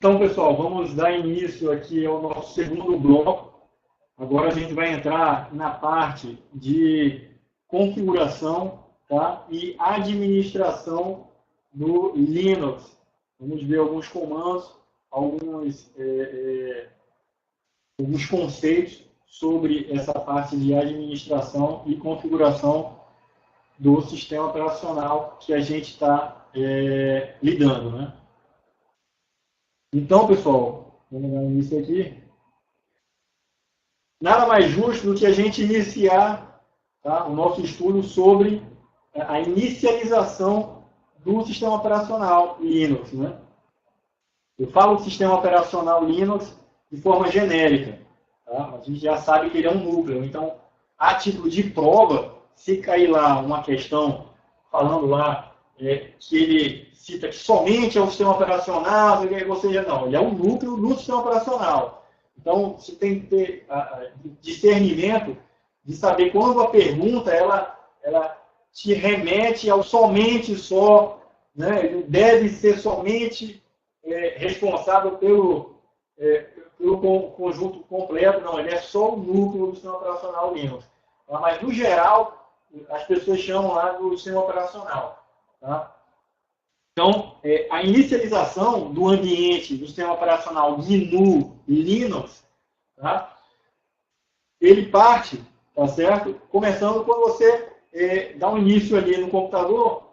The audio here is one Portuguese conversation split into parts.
Então, pessoal, vamos dar início aqui ao nosso segundo bloco. Agora a gente vai entrar na parte de configuração, tá? E administração do Linux. Vamos ver alguns comandos, alguns conceitos sobre essa parte de administração e configuração do sistema operacional que a gente está lidando, né? Então, pessoal, vamos dar início aqui. Nada mais justo do que a gente iniciar, tá, o nosso estudo sobre a inicialização do sistema operacional Linux, né? Eu falo sistema operacional Linux de forma genérica, tá? A gente já sabe que ele é um núcleo. Então, a título de prova, se cair lá uma questão falando lá que ele cita que somente é o sistema operacional, ou seja, não, ele é um núcleo do sistema operacional. Então, você tem que ter discernimento de saber quando a pergunta ela te remete ao somente só, né? Ele deve ser somente responsável pelo conjunto completo, não, ele é só o núcleo do sistema operacional Linux. Tá? Mas, no geral, as pessoas chamam lá do sistema operacional. Tá? Então, a inicialização do ambiente do sistema operacional GNU Linux, tá? Ele parte, tá certo? Começando quando você dá um início ali no computador,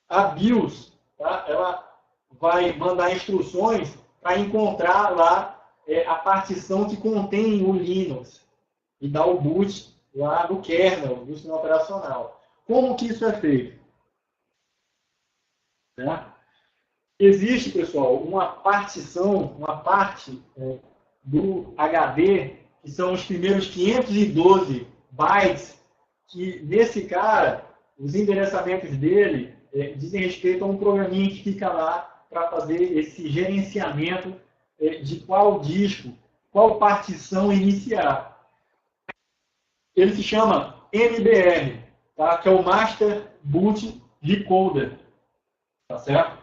a BIOS, tá? Ela vai mandar instruções para encontrar lá a partição que contém o Linux e dar o boot lá do kernel do sistema operacional. Como que isso é feito? Tá? Existe, pessoal, uma partição, uma parte do HD, que são os primeiros 512 bytes, que nesse cara, os endereçamentos dele dizem respeito a um programinha que fica lá para fazer esse gerenciamento de qual disco, qual partição iniciar. Ele se chama MBR, tá? Que é o Master Boot Decoder. Tá certo?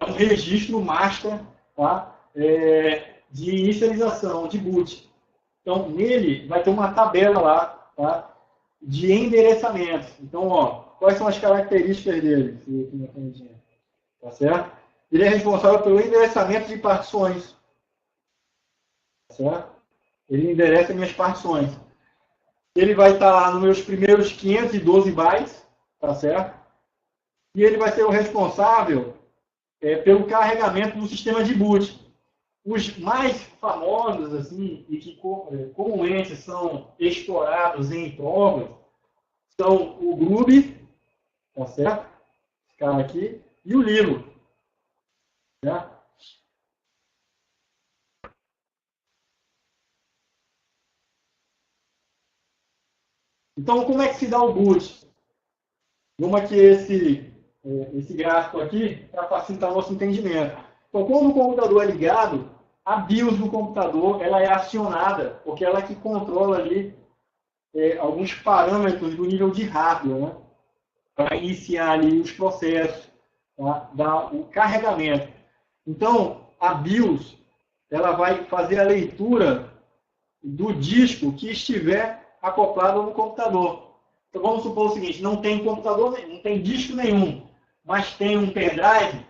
É um registro master, tá? De inicialização, de boot. Então, nele vai ter uma tabela lá, tá? De endereçamentos. Então, ó, quais são as características dele? Tá certo? Ele é responsável pelo endereçamento de partições. Tá certo? Ele endereça minhas partições. Ele vai estar lá nos meus primeiros 512 bytes, tá certo? E ele vai ser o responsável pelo carregamento do sistema de boot. Os mais famosos, assim, e que comumente são explorados em provas, são o Grub, tá certo? Esse cara aqui, e o Lilo. Certo? Então, como é que se dá o boot? Vamos aqui esse gráfico aqui para facilitar o nosso entendimento. Então, quando o computador é ligado, a BIOS do computador ela é acionada, porque ela é que controla ali alguns parâmetros do nível de hardware, né? Para iniciar ali os processos, tá? Dar o carregamento. Então, a BIOS ela vai fazer a leitura do disco que estiver acoplado no computador. Então, vamos supor o seguinte, não tem computador, não tem disco nenhum, mas tem um pendrive,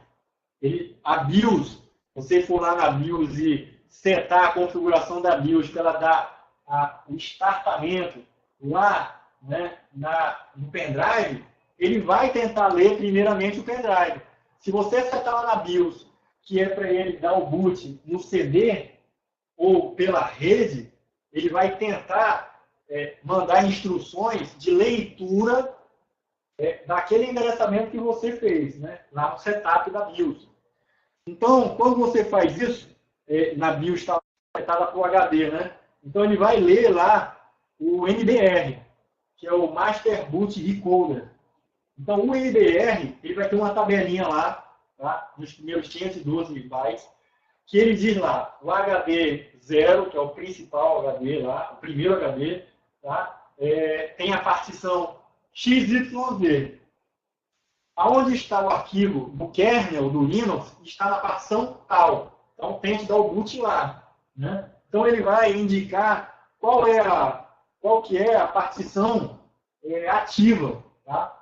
a BIOS, você for lá na BIOS e setar a configuração da BIOS para ela dar o startamento lá, né, no pendrive, ele vai tentar ler primeiramente o pendrive. Se você setar lá na BIOS, que é para ele dar o boot no CD ou pela rede, ele vai tentar mandar instruções de leitura daquele endereçamento que você fez, né, lá no setup da BIOS. Então, quando você faz isso, na BIOS está setada para o HD, né? Então, ele vai ler lá o MBR, que é o Master Boot Decoder. Então, o MBR, ele vai ter uma tabelinha lá, tá? Nos primeiros 512 bytes, que ele diz lá, o HD 0, que é o principal HD lá, o primeiro HD, tá? Tem a partição XYZ. Aonde está o arquivo do kernel do Linux está na partição tal. Então, tente dar o boot lá. Né? Então, ele vai indicar qual que é a partição ativa. Tá?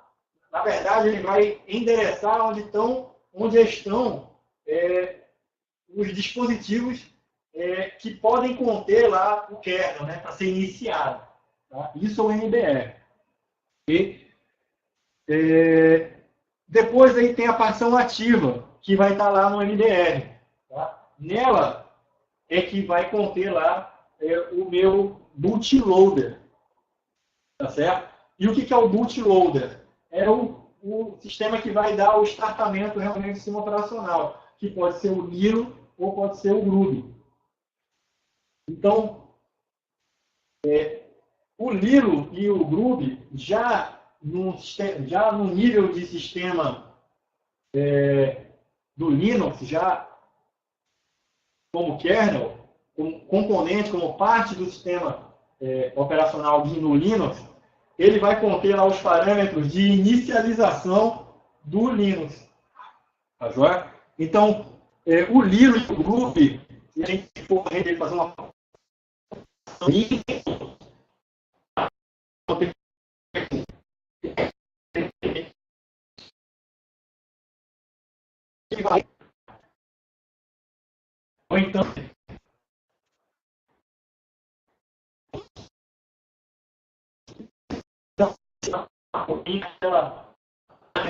Na verdade, ele vai endereçar onde estão os dispositivos que podem conter lá o kernel, né, para ser iniciado. Tá? Isso é o MBR. E, depois aí tem a partição ativa, que vai estar lá no MBR. Tá? Nela é que vai conter lá o meu bootloader. Tá certo? E o que é o bootloader? É o sistema que vai dar o startamento realmente do sistema operacional, que pode ser o Nilo ou pode ser o Groovy. Então, o Lilo e o Groovy, já no nível de sistema do Linux, já como kernel, como componente, como parte do sistema operacional no Linux, ele vai conter lá os parâmetros de inicialização do Linux. Tá joia? Então, o Lilo e o Groovy, se a gente for fazer uma ou então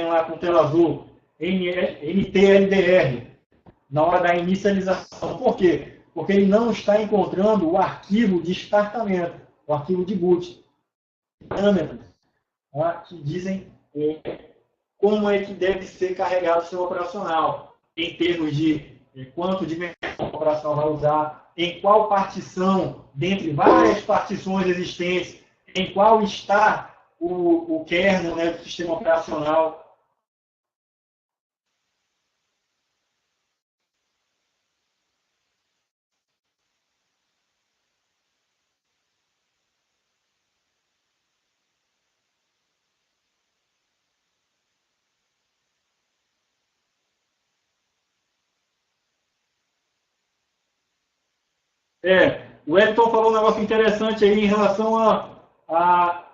lá com tela azul NTLDR na hora da inicialização. Por quê? Porque ele não está encontrando o arquivo de startamento, o arquivo de boot, parâmetros, tá? Que dizem como é que deve ser carregado o sistema operacional, em termos de quanto de memória operacional vai usar, em qual partição, dentre várias partições existentes, em qual está o kernel, né, do sistema operacional. O Elton falou um negócio interessante aí em relação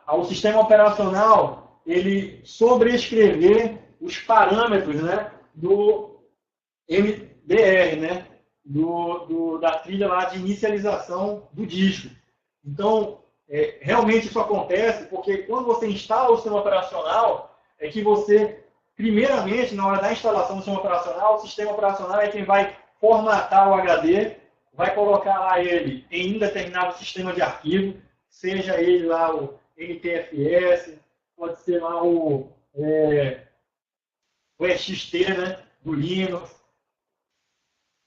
ao sistema operacional, ele sobrescrever os parâmetros, né, do MBR, né, da trilha lá de inicialização do disco. Então, realmente isso acontece porque quando você instala o sistema operacional, é que você, primeiramente, na hora da instalação do sistema operacional é quem vai formatar o HD, vai colocar lá ele em um determinado sistema de arquivo, seja ele lá o NTFS, pode ser lá o EXT, né, do Linux,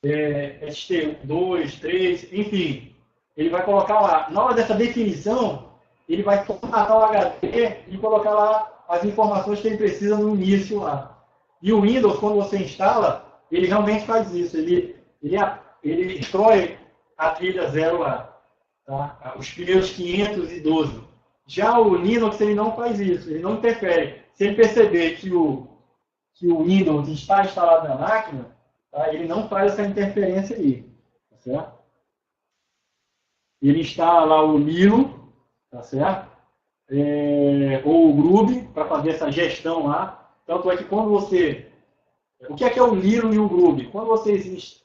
ST2, 3, enfim. Ele vai colocar lá, na hora dessa definição, ele vai formatar o HD e colocar lá as informações que ele precisa no início lá. E o Windows, quando você instala, ele realmente faz isso, ele destrói a trilha zero lá, tá? Os primeiros 512. Já o Linux, ele não faz isso, ele não interfere. Se ele perceber que o Windows está instalado na máquina, tá? Ele não faz essa interferência aí, tá certo? Ele instala lá o Lilo, tá certo? Ou o Groovy, para fazer essa gestão lá. Tanto é que quando você... O que é o Lilo e o Groovy? Quando vocês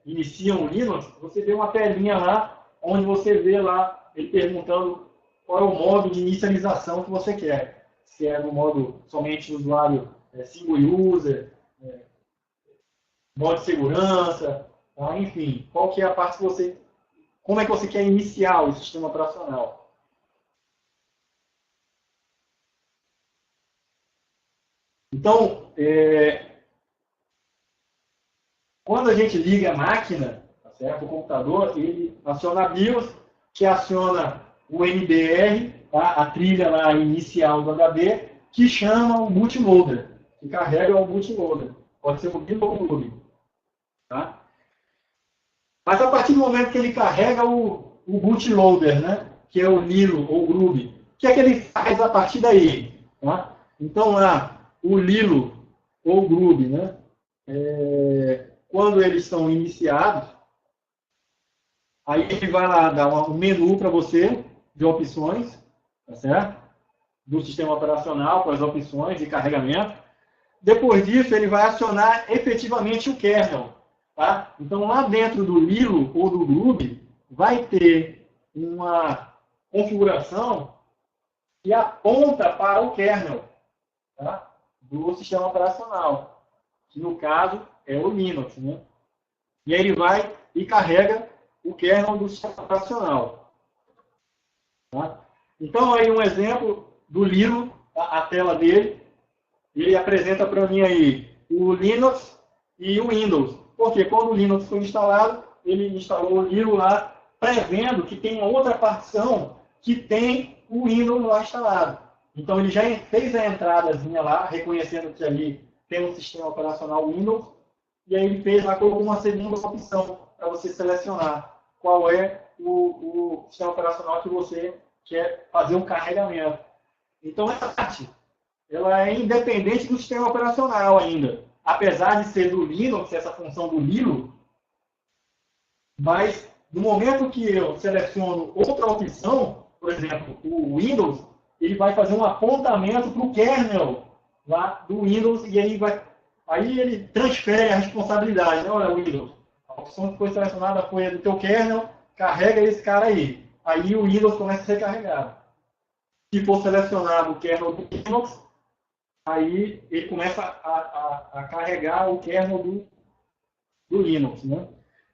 iniciam o Linux, você vê uma telinha lá, onde você vê lá, ele perguntando qual é o modo de inicialização que você quer. Se é no modo somente usuário single user, modo de segurança, tá? Enfim, qual que é a parte que você... Como é que você quer iniciar o sistema operacional? Então, quando a gente liga a máquina, tá certo? O computador, ele aciona a BIOS, que aciona o MBR, tá? A trilha lá inicial do HD, que chama o bootloader, que carrega o bootloader. Pode ser o Lilo ou o Groovy. Tá? Mas a partir do momento que ele carrega o bootloader, né? Que é o Lilo ou o Groovy, o que é que ele faz a partir daí? Tá? Então lá, o Lilo ou o Groovy, né? quando eles são iniciados, aí ele vai lá dar um menu para você de opções, tá certo? Do sistema operacional, com as opções de carregamento. Depois disso, ele vai acionar efetivamente o kernel. Tá? Então, lá dentro do Lilo ou do Groove, vai ter uma configuração que aponta para o kernel, tá? Do sistema operacional, que no caso é o Linux. Né? E aí ele vai e carrega o kernel do sistema operacional. Tá? Então, aí um exemplo do Lilo, a tela dele, ele apresenta para mim aí o Linux e o Windows. Porque quando o Linux foi instalado, ele instalou o Lilo lá, prevendo que tem uma outra partição que tem o Windows lá instalado. Então ele já fez a entradazinha lá, reconhecendo que ali tem um sistema operacional Windows, e aí ele fez lá, colocou uma segunda opção para você selecionar qual é o sistema operacional que você quer fazer um carregamento. Então essa parte ela é independente do sistema operacional ainda. Apesar de ser do Linux, essa função do Lilo, mas no momento que eu seleciono outra opção, por exemplo, o Windows, ele vai fazer um apontamento para o kernel lá do Windows e aí ele transfere a responsabilidade. Né? Olha, Windows, a opção que foi selecionada foi a do teu kernel, carrega esse cara aí. Aí o Windows começa a ser carregado. Se for selecionado o kernel do Linux, aí ele começa a carregar o kernel do Linux. Né?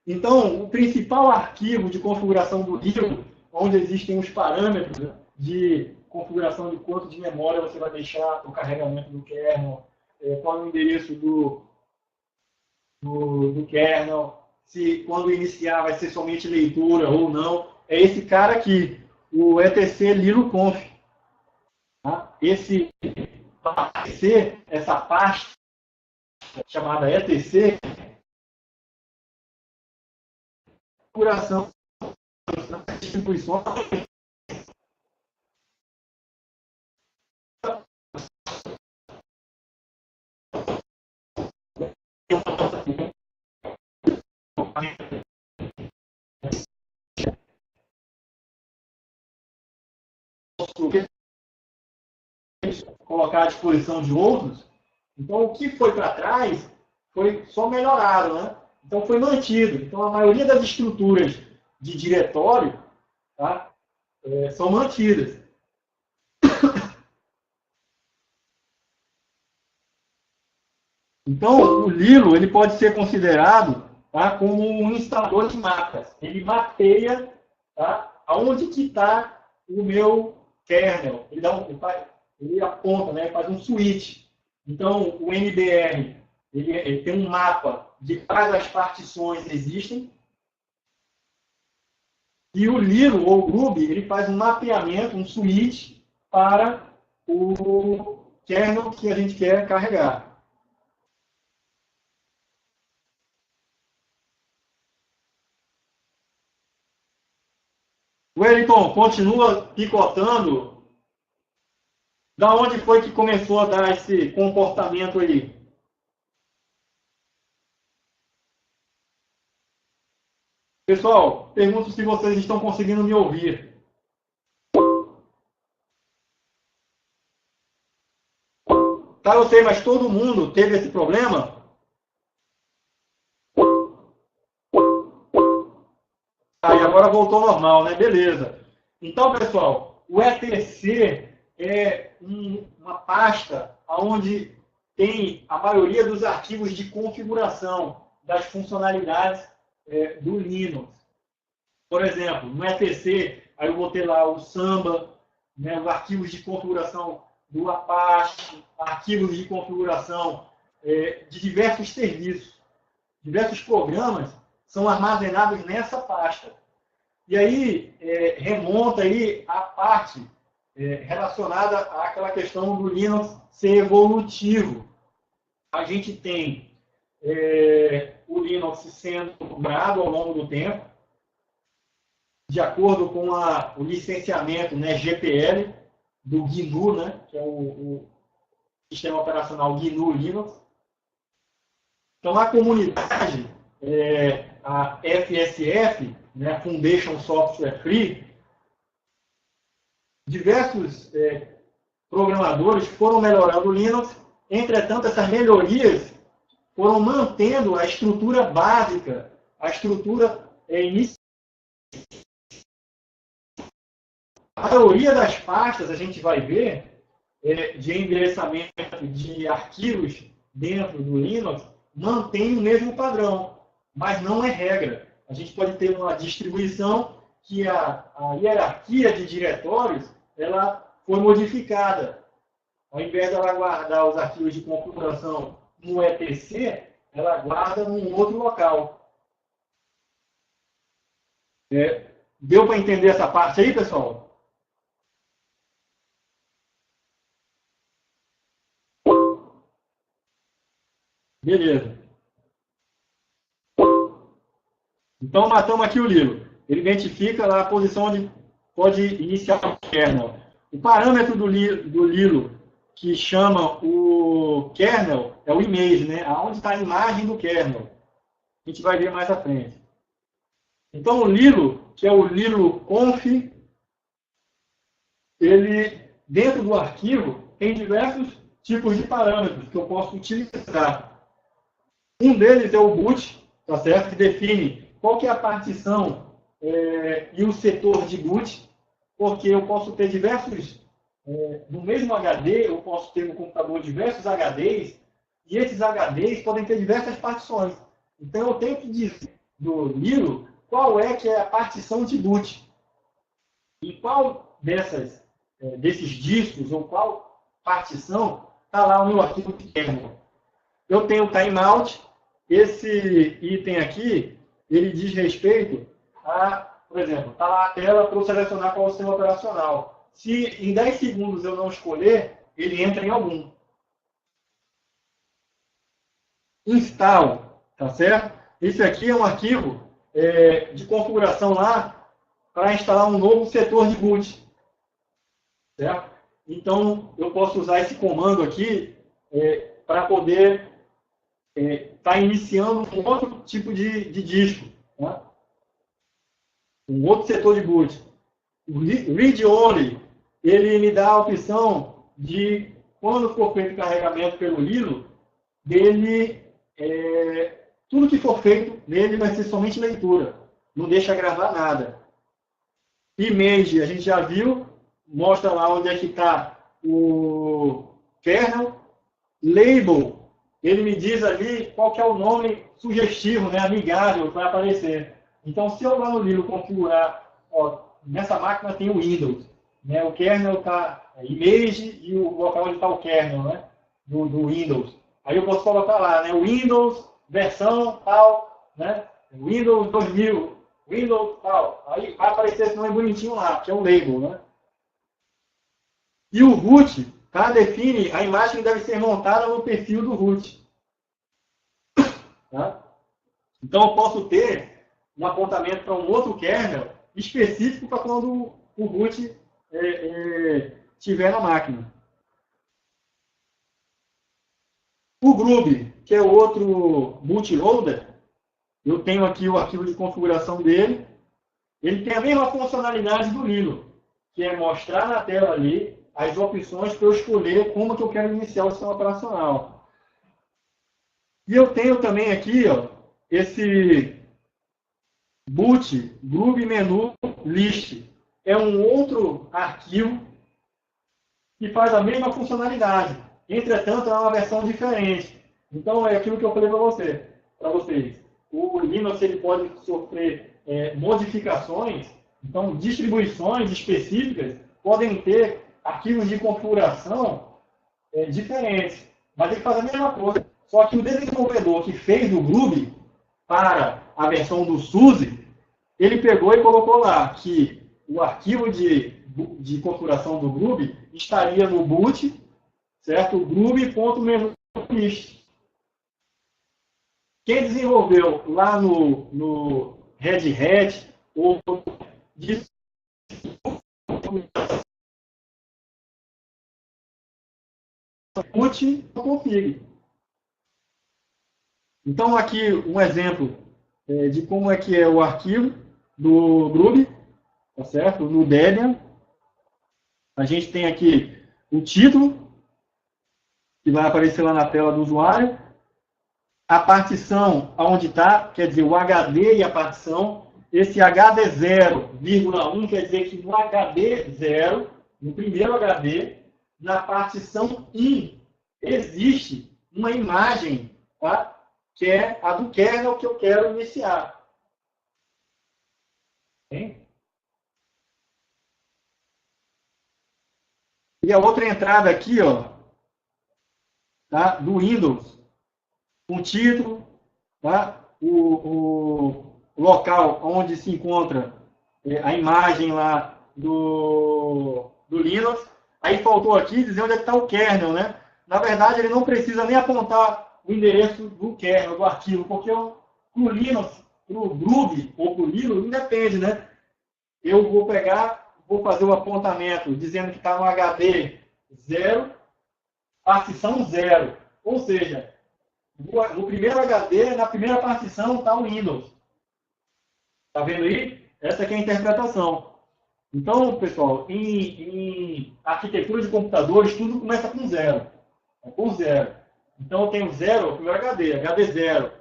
Então, o principal arquivo de configuração do Linux, onde existem os parâmetros de configuração de quanto de memória você vai deixar o carregamento do kernel, qual é o endereço do kernel, se quando iniciar vai ser somente leitura ou não, é esse cara aqui, o etc liloconf. Tá? Essa pasta chamada etc, configuração das distribuições colocar à disposição de outros. Então, o que foi para trás foi só melhorado, né? Então, foi mantido. Então, a maioria das estruturas de diretório, tá, são mantidas. Então, o Lilo ele pode ser considerado, tá, como um instalador de mapas. Ele mapeia, tá, aonde que está o meu kernel. Ele aponta, né, faz um switch. Então, o NBR ele tem um mapa de quais as partições existem. E o Lilo, ou o Groove, ele faz um mapeamento, um switch, para o kernel que a gente quer carregar. Wellington, continua picotando. Da onde foi que começou a dar esse comportamento aí? Pessoal, pergunto se vocês estão conseguindo me ouvir. Tá, eu sei, mas todo mundo teve esse problema? Aí agora voltou ao normal, né? Beleza. Então, pessoal, o etc é uma pasta onde tem a maioria dos arquivos de configuração das funcionalidades do Linux. Por exemplo, no etc, aí eu vou ter lá o Samba, né, os arquivos de configuração do Apache, arquivos de configuração de diversos serviços. Diversos programas são armazenados nessa pasta. E aí remonta aí a parte relacionada àquela questão do Linux ser evolutivo. A gente tem o Linux sendo mudado ao longo do tempo, de acordo com o licenciamento, né, GPL do GNU, né, que é o sistema operacional GNU Linux. Então, a comunidade, a FSF, né, Foundation Software Free, diversos programadores foram melhorando o Linux. Entretanto, essas melhorias foram mantendo a estrutura básica, a estrutura inicial. A maioria das pastas, a gente vai ver, de endereçamento de arquivos dentro do Linux, mantém o mesmo padrão, mas não é regra. A gente pode ter uma distribuição que a hierarquia de diretórios ela foi modificada. Ao invés dela guardar os arquivos de configuração no etc, ela guarda num outro local. Deu para entender essa parte aí, pessoal? Beleza. Então, matamos aqui o Lilo. Ele identifica lá a posição onde pode iniciar o kernel. O parâmetro do Lilo que chama o kernel é o image, né? Aonde está a imagem do kernel. A gente vai ver mais à frente. Então, o Lilo, que é o Lilo conf, ele, dentro do arquivo, tem diversos tipos de parâmetros que eu posso utilizar. Um deles é o boot, tá certo? Que define qual que é a partição e o setor de boot, porque eu posso ter diversos, no mesmo HD, eu posso ter no computador diversos HDs, e esses HDs podem ter diversas partições. Então, eu tenho que dizer do Lilo qual é que é a partição de boot. E qual desses discos, ou qual partição, está lá no meu arquivo de kernel. Eu tenho o timeout. Esse item aqui, ele diz respeito a, por exemplo, está lá a tela para eu selecionar qual é o sistema operacional. Se em 10 segundos eu não escolher, ele entra em algum. Install, tá certo? Esse aqui é um arquivo de configuração lá para instalar um novo setor de boot. Certo? Então, eu posso usar esse comando aqui para poder estar iniciando um outro tipo de disco. Né? Um outro setor de boot. O read only, ele me dá a opção de, quando for feito o carregamento pelo Lilo, dele, tudo que for feito nele vai ser somente leitura. Não deixa gravar nada. Image, a gente já viu, mostra lá onde é que está o kernel. Label, ele me diz ali qual que é o nome sugestivo, né, amigável, que vai aparecer. Então, se eu lá no Lilo configurar, nessa máquina tem o Windows, né, o kernel está image e o local onde está o kernel, né, do Windows. Aí eu posso colocar lá, né, Windows, versão tal, né, Windows 2000, Windows tal. Aí vai aparecer esse nome bonitinho lá, que é o label, né. E o root, define a imagem que deve ser montada no perfil do root. Tá? Então, eu posso ter um apontamento para um outro kernel específico para quando o root estiver na máquina. O Groove, que é outro bootloader, eu tenho aqui o arquivo de configuração dele. Ele tem a mesma funcionalidade do Lilo, que é mostrar na tela ali as opções para eu escolher como que eu quero iniciar o sistema operacional. E eu tenho também aqui esse boot groove menu list. É um outro arquivo que faz a mesma funcionalidade. Entretanto, é uma versão diferente. Então, é aquilo que eu falei para vocês. O Linux ele pode sofrer modificações. Então, distribuições específicas podem ter arquivos de configuração diferentes. Mas ele faz a mesma coisa. Só que o desenvolvedor que fez o Groove para a versão do SUSE, ele pegou e colocou lá que o arquivo de configuração do Groove estaria no boot, certo? Groove.menu.list. Quem desenvolveu lá no Red Hat ou boot config. Então, aqui um exemplo de como é que é o arquivo do Groove, tá certo? No Debian, a gente tem aqui o título, que vai aparecer lá na tela do usuário, a partição onde está, quer dizer, o HD e a partição. Esse HD 0,1 quer dizer que no HD 0, no primeiro HD, na partição 1, existe uma imagem, tá? Que é a do kernel que eu quero iniciar. Hein? E a outra entrada aqui, ó, tá? Do Windows, com título, tá? O local onde se encontra a imagem lá do Linux. Aí faltou aqui dizer onde é que está o kernel, né? Na verdade, ele não precisa nem apontar o endereço do kernel, do arquivo, porque para o Linux, para o Groove ou para o Linux, independe, né? Eu vou pegar, vou fazer o apontamento dizendo que está no HD 0, partição 0. Ou seja, no primeiro HD, na primeira partição, está o Windows. Está vendo aí? Essa aqui é a interpretação. Então, pessoal, em arquitetura de computadores, tudo começa com 0. É com 0. Então, eu tenho 0, o primeiro HD 0,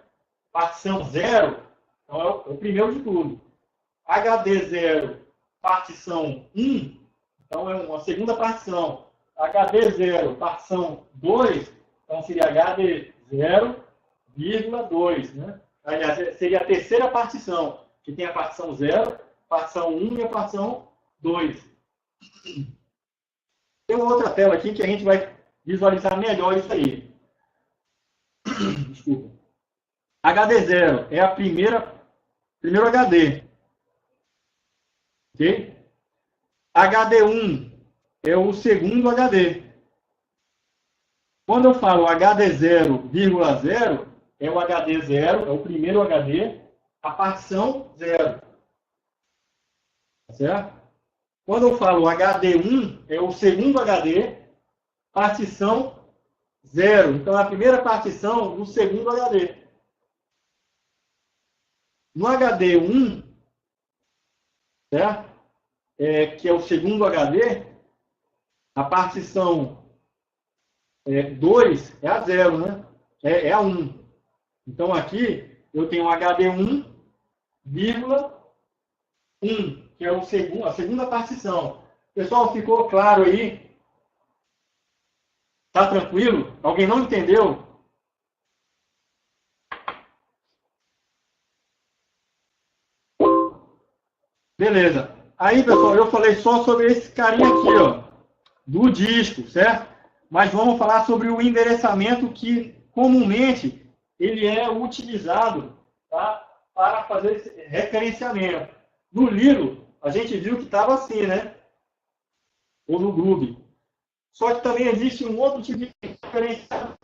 partição 0, então é o primeiro de tudo. HD 0, partição 1, então é uma segunda partição. HD 0, partição 2, então seria HD 0,2, né? Aliás, seria a terceira partição, que tem a partição 0, partição 1 e a partição 2. Tem uma outra tela aqui que a gente vai visualizar melhor isso aí. Desculpa. HD 0 é a primeiro HD. Ok? HD 1 é o segundo HD. Quando eu falo HD 0,0, é o HD 0, é o primeiro HD, a partição 0. Tá certo? Quando eu falo HD 1, é o segundo HD, partição 0. Então, é a primeira partição do segundo HD. No HD 1, certo? Que é o segundo HD, a partição 2 é a 0, né? É a 1. Então, aqui, eu tenho HD 1,1, que é a segunda partição. Pessoal, ficou claro aí? Tá tranquilo? Alguém não entendeu? Beleza. Aí, pessoal, eu falei só sobre esse carinha aqui, ó, do disco, certo? Mas vamos falar sobre o endereçamento que, comumente, ele é utilizado, tá, para fazer esse referenciamento. No Lilo, a gente viu que estava assim, né? Ou no Groove. Só que também existe um outro tipo de referenciamento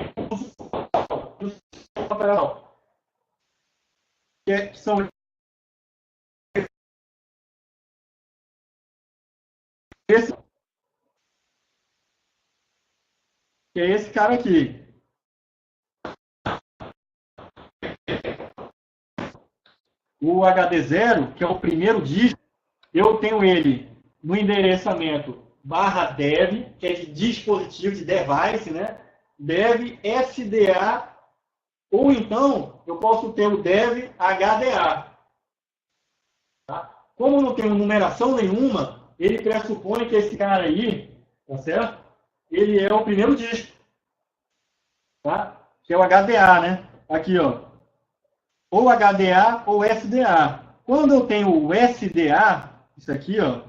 que são esse, que é esse cara aqui. O HD 0, que é o primeiro disco, eu tenho ele no endereçamento /dev, que é de dispositivo, de device, né? Dev SDA, ou então eu posso ter o dev HDA. Tá? Como não tem numeração nenhuma, ele pressupõe que esse cara aí, tá certo? Ele é o primeiro disco, tá? Que é o HDA, né? Aqui, ó. Ou HDA ou SDA. Quando eu tenho o SDA, isso aqui, ó.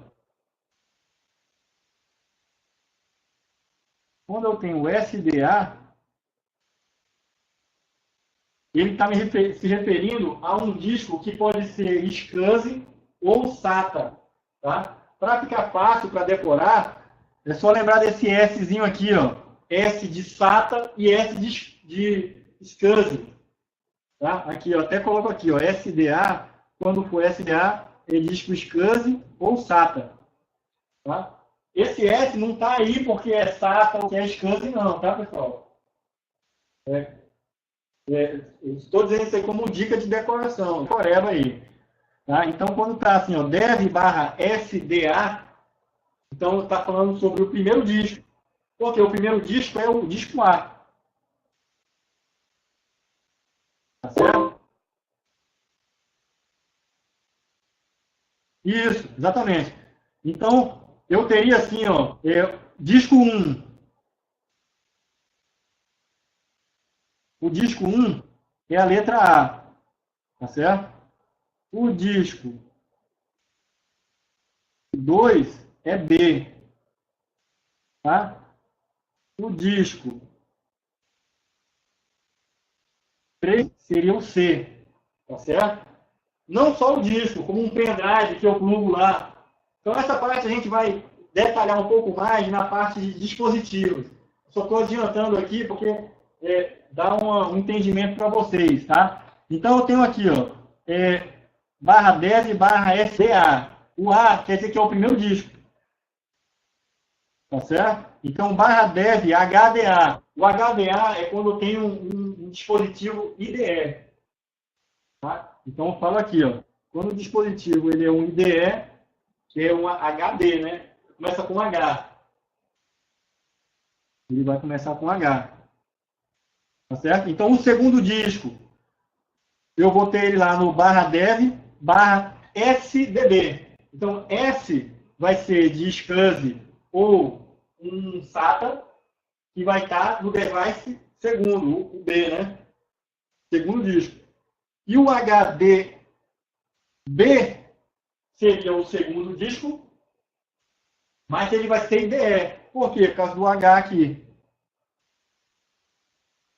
Quando eu tenho o SDA, ele está se referindo a um disco que pode ser SCSI ou SATA. Tá? Para ficar fácil para decorar, é só lembrar desse Szinho aqui, ó. S de SATA e S de SCSI. Tá? Aqui, ó, até coloco aqui, ó, SDA, quando for SDA, é disco SCSI ou SATA. Tá? Esse S não está aí porque é SATA ou que é SCSI, não, tá, pessoal? Estou dizendo isso aí como dica de decoração, decoreba aí. Tá? Então, quando está assim, ó, dev/SDA, então está falando sobre o primeiro disco. Porque o primeiro disco é o disco A. Tá certo? Isso, exatamente. Então, eu teria assim, ó, disco 1. O disco 1 é a letra A. Tá certo? O disco 2 é B. Tá? O disco 3 seria o C. Tá certo? Não só o disco, como um pendrive que eu plugo lá. Então, essa parte a gente vai detalhar um pouco mais na parte de dispositivos. Só estou adiantando aqui porque dá um entendimento para vocês, tá? Então, eu tenho aqui, ó, /dev/SDA. O A quer dizer que é o primeiro disco. Tá certo? Então, /dev HDA. O HDA é quando eu tenho um dispositivo IDE. Tá? Então, eu falo aqui, ó, quando o dispositivo ele é um IDE, que é um HD, né? Começa com H. Ele vai começar com H. Tá certo? Então, o segundo disco, eu vou ter ele lá no /dev/SDB. Então, S vai ser de SCSI ou um SATA, que vai estar no device segundo, o B, né? Segundo disco. E o HDB seria o segundo disco, mas ele vai ser IDE. Por quê? Por causa do H aqui.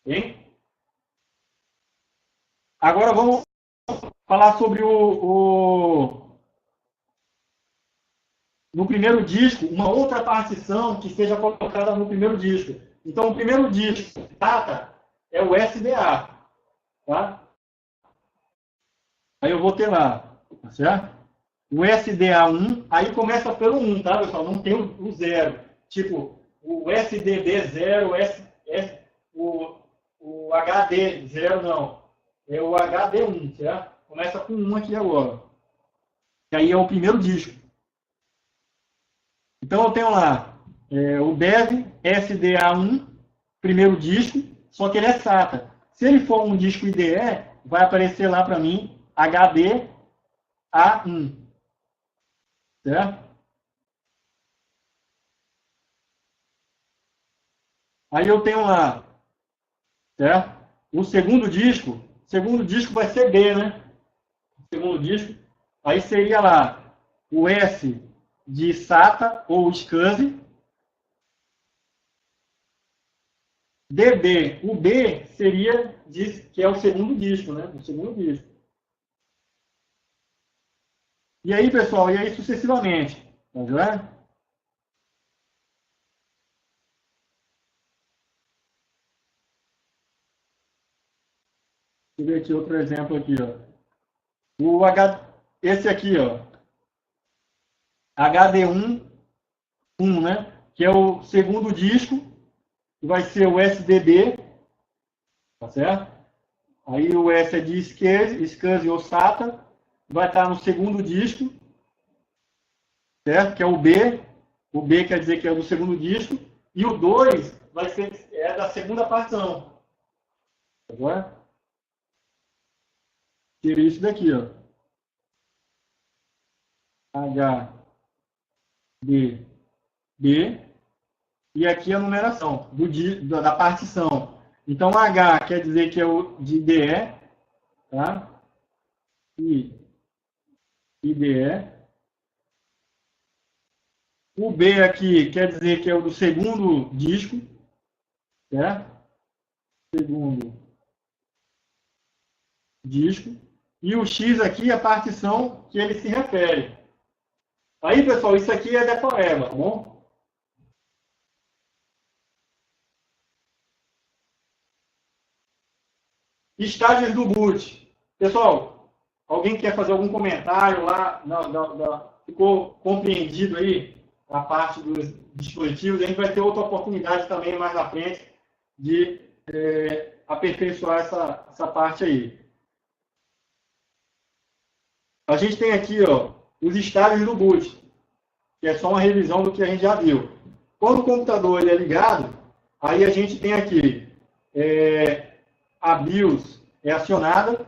Hein? Agora vamos falar sobre no primeiro disco, uma outra partição que seja colocada no primeiro disco. Então, o primeiro disco, data, é o SDA. Tá? Aí eu vou ter lá, tá certo? O SDA1, aí começa pelo 1, tá, pessoal? Não tem o 0. Tipo, o SDB0, o HD0, não. É o HD1, certo? Começa com 1 aqui agora. Que aí é o primeiro disco. Então eu tenho lá o Dev SDA1, primeiro disco, só que ele é SATA. Se ele for um disco IDE, vai aparecer lá para mim HDA1. Certo? Aí eu tenho lá, certo? O segundo disco vai ser B, né? O segundo disco, aí seria lá o S de SATA ou SCSI, DB, o B seria que é o segundo disco, né? O segundo disco. E aí, pessoal, e aí sucessivamente, tá vendo? Deixa eu ver aqui outro exemplo aqui, ó. Esse aqui, ó, HD1, né? Que é o segundo disco, que vai ser o SDB, tá certo? Aí o S é de SCSI ou SATA, vai estar no segundo disco, certo? Que é o B. O B quer dizer que é do segundo disco. E o 2 vai ser da segunda partição. Agora, seria isso daqui, ó. H, D, B. E aqui a numeração da partição. Então, H quer dizer que é o de DE, tá? E IDE. O B aqui quer dizer que é o do segundo disco, certo? Segundo disco. E o X aqui é a partição que ele se refere. Aí, pessoal, isso aqui é decoreba, tá bom? Estágios do boot. Pessoal, alguém quer fazer algum comentário lá? Ficou compreendido aí a parte dos dispositivos? A gente vai ter outra oportunidade também mais na frente de aperfeiçoar essa parte aí. A gente tem aqui, ó, os estágios do boot, que é só uma revisão do que a gente já viu. Quando o computador ele é ligado, aí a gente tem aqui a BIOS é acionada,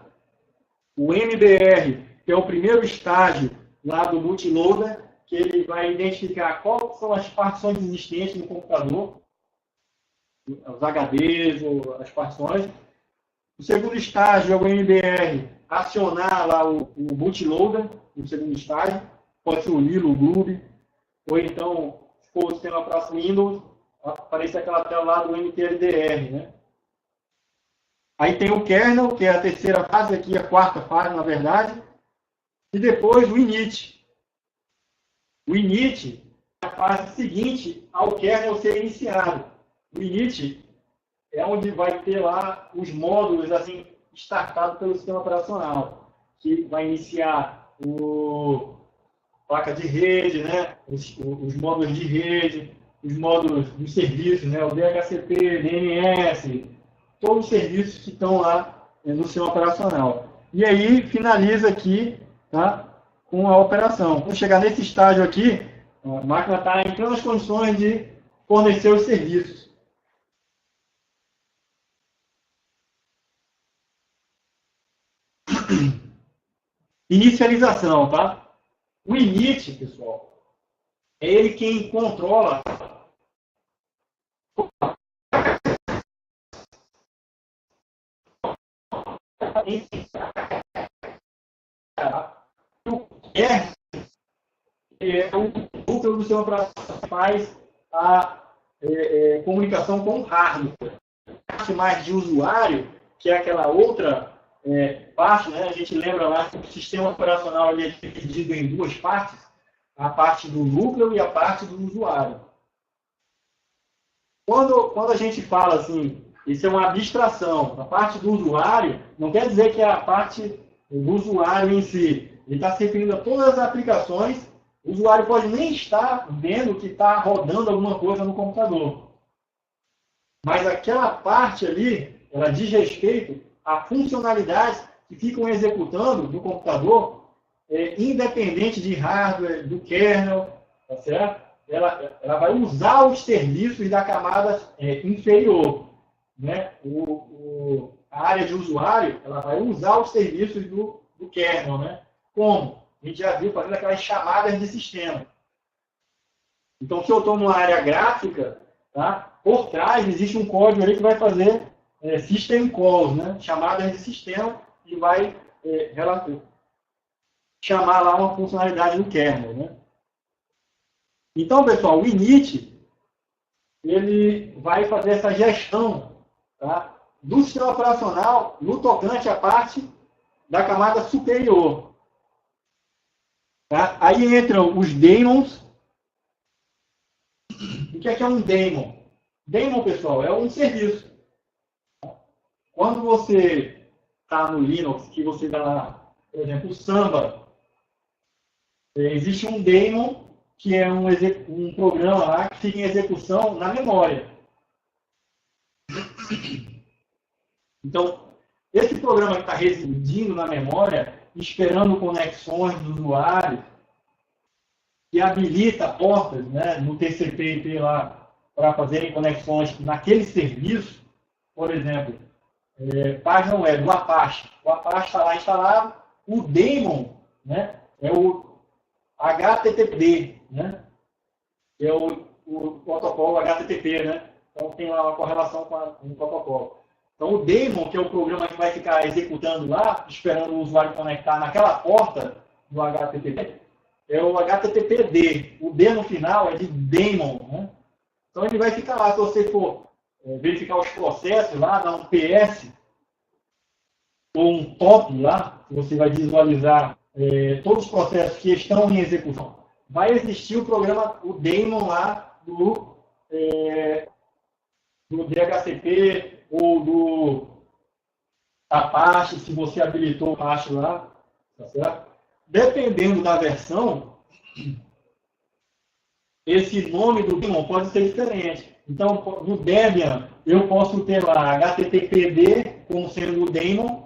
o MBR, que é o primeiro estágio lá do bootloader, que ele vai identificar quais são as partições existentes no computador, os HDs ou as partições. O segundo estágio é o MBR acionar lá o bootloader, no segundo estágio, pode ser o Lilo, o Groove, ou então, se for o sistema operacional Windows, aparece aquela tela lá do MTLDR, né? Aí tem o kernel, que é a terceira fase, aqui a quarta fase, na verdade, e depois o init. O init é a fase seguinte ao kernel ser iniciado. O init é onde vai ter lá os módulos assim startados pelo sistema operacional, que vai iniciar o placa de rede, né? os módulos de rede, os módulos dos serviços, né? O DHCP, DNS, todos os serviços que estão lá no sistema operacional. E aí finaliza aqui, tá? Com a operação. Quando chegar nesse estágio aqui, a máquina está em plenas condições de fornecer os serviços. Inicialização, tá? O init, pessoal, é ele quem controla é o núcleo do sistema operacional que faz a comunicação com o hardware. A parte mais de usuário, que é aquela outra parte, né? A gente lembra lá que o sistema operacional ele é dividido em duas partes, a parte do núcleo e a parte do usuário. Quando a gente fala assim, isso é uma abstração, a parte do usuário, não quer dizer que é a parte do usuário em si. Ele está se referindo a todas as aplicações. O usuário pode nem estar vendo que está rodando alguma coisa no computador. Mas aquela parte ali, ela diz respeito a funcionalidades que ficam executando no computador, independente de hardware, do kernel, tá certo? Ela vai usar os serviços da camada inferior. Né? A área de usuário, ela vai usar os serviços do kernel. Né? Como? A gente já viu fazendo aquelas chamadas de sistema. Então, se eu estou numa área gráfica, tá? Por trás existe um código ali que vai fazer system calls, né? Chamadas de sistema, e vai chamar lá uma funcionalidade do kernel. Né? Então, pessoal, o init ele vai fazer essa gestão, tá? Do sistema operacional no tocante à parte da camada superior. Tá? Aí entram os daemons. O que é um daemon? Daemon, pessoal, é um serviço. Quando você está no Linux, que você dá lá, por exemplo, o Samba, existe um daemon, que é um programa lá que fica em execução na memória. Então, esse programa que está residindo na memória, esperando conexões do usuário, que habilita portas, né, no TCP/IP lá, para fazerem conexões naquele serviço, por exemplo, página web, o Apache. O Apache está lá instalado, o daemon, né, é o HTTP, né, é o protocolo HTTP, né, então tem lá uma correlação com o protocolo. Então, o daemon, que é o programa que vai ficar executando lá, esperando o usuário conectar naquela porta do HTTP, é o HTTPD. O D no final é de daemon. Né? Então, ele vai ficar lá. Se você for verificar os processos lá, dar um PS ou um top lá, você vai visualizar todos os processos que estão em execução. Vai existir o programa, o daemon lá do DHCP ou do Apache, se você habilitou o Apache lá, tá certo? Dependendo da versão, esse nome do daemon pode ser diferente. Então, no Debian, eu posso ter lá httpd como sendo o daemon.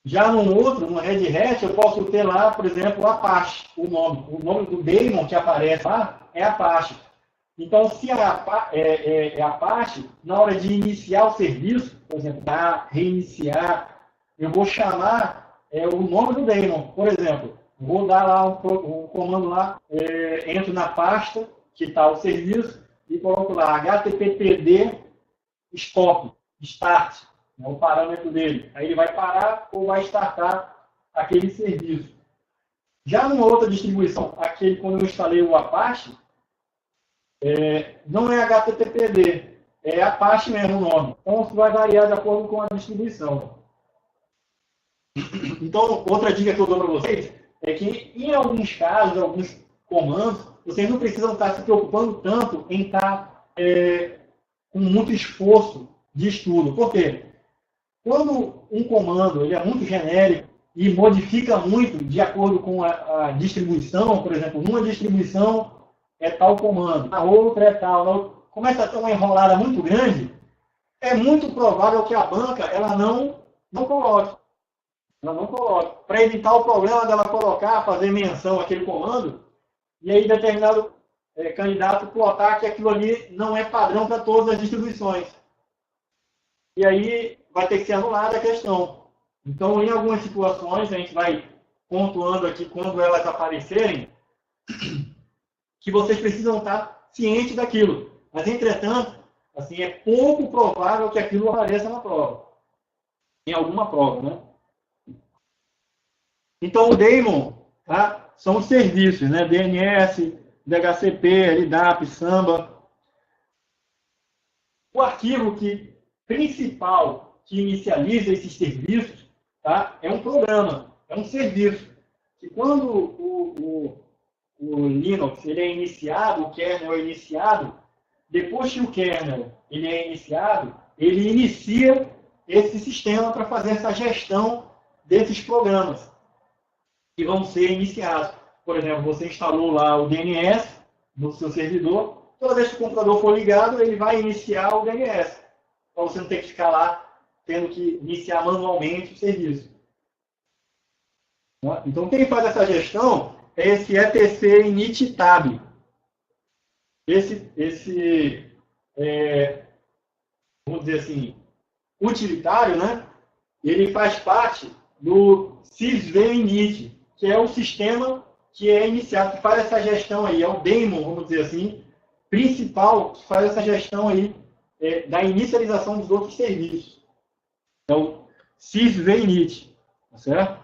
Já no outro, no Red Hat, eu posso ter lá, por exemplo, Apache, o nome do daemon que aparece lá é Apache. Então, se é Apache, na hora de iniciar o serviço, por exemplo, reiniciar, eu vou chamar o nome do daemon. Por exemplo, vou dar lá um comando lá, entro na pasta que está o serviço e coloco lá httpd stop, start, é o parâmetro dele. Aí ele vai parar ou vai startar aquele serviço. Já numa outra distribuição, quando eu instalei o Apache, não é httpd, é Apache mesmo o nome. Então, isso vai variar de acordo com a distribuição. Então, outra dica que eu dou para vocês é que, em alguns casos, alguns comandos, vocês não precisam estar se preocupando tanto em estar com muito esforço de estudo. Por quê? Quando um comando ele é muito genérico e modifica muito de acordo com a distribuição, por exemplo, numa distribuição é tal comando, na outra é tal, começa a ter uma enrolada muito grande, é muito provável que a banca ela não coloque. Ela não coloque. Para evitar o problema dela colocar, fazer menção àquele comando, e aí determinado candidato plotar que aquilo ali não é padrão para todas as distribuições. E aí vai ter que ser anulada a questão. Então, em algumas situações, a gente vai pontuando aqui quando elas aparecerem, que vocês precisam estar cientes daquilo. Mas, entretanto, assim, é pouco provável que aquilo apareça na prova. Em alguma prova, né? Então, o daemon, tá? São os serviços, né? DNS, DHCP, LDAP, Samba. O arquivo principal que inicializa esses serviços, tá? É um programa, é um serviço. E quando o Linux ele é iniciado, o kernel é iniciado, depois que o kernel ele é iniciado, ele inicia esse sistema para fazer essa gestão desses programas que vão ser iniciados. Por exemplo, você instalou lá o DNS no seu servidor, toda vez que o computador for ligado, ele vai iniciar o DNS. Para você não ter que ficar lá tendo que iniciar manualmente o serviço. Então, quem faz essa gestão é esse etc init tab. Vamos dizer assim, utilitário, né? Ele faz parte do sysv init, que é o sistema que é iniciado, que faz essa gestão aí, é o daemon, vamos dizer assim, principal, que faz essa gestão aí da inicialização dos outros serviços. Então, sysv init, tá certo?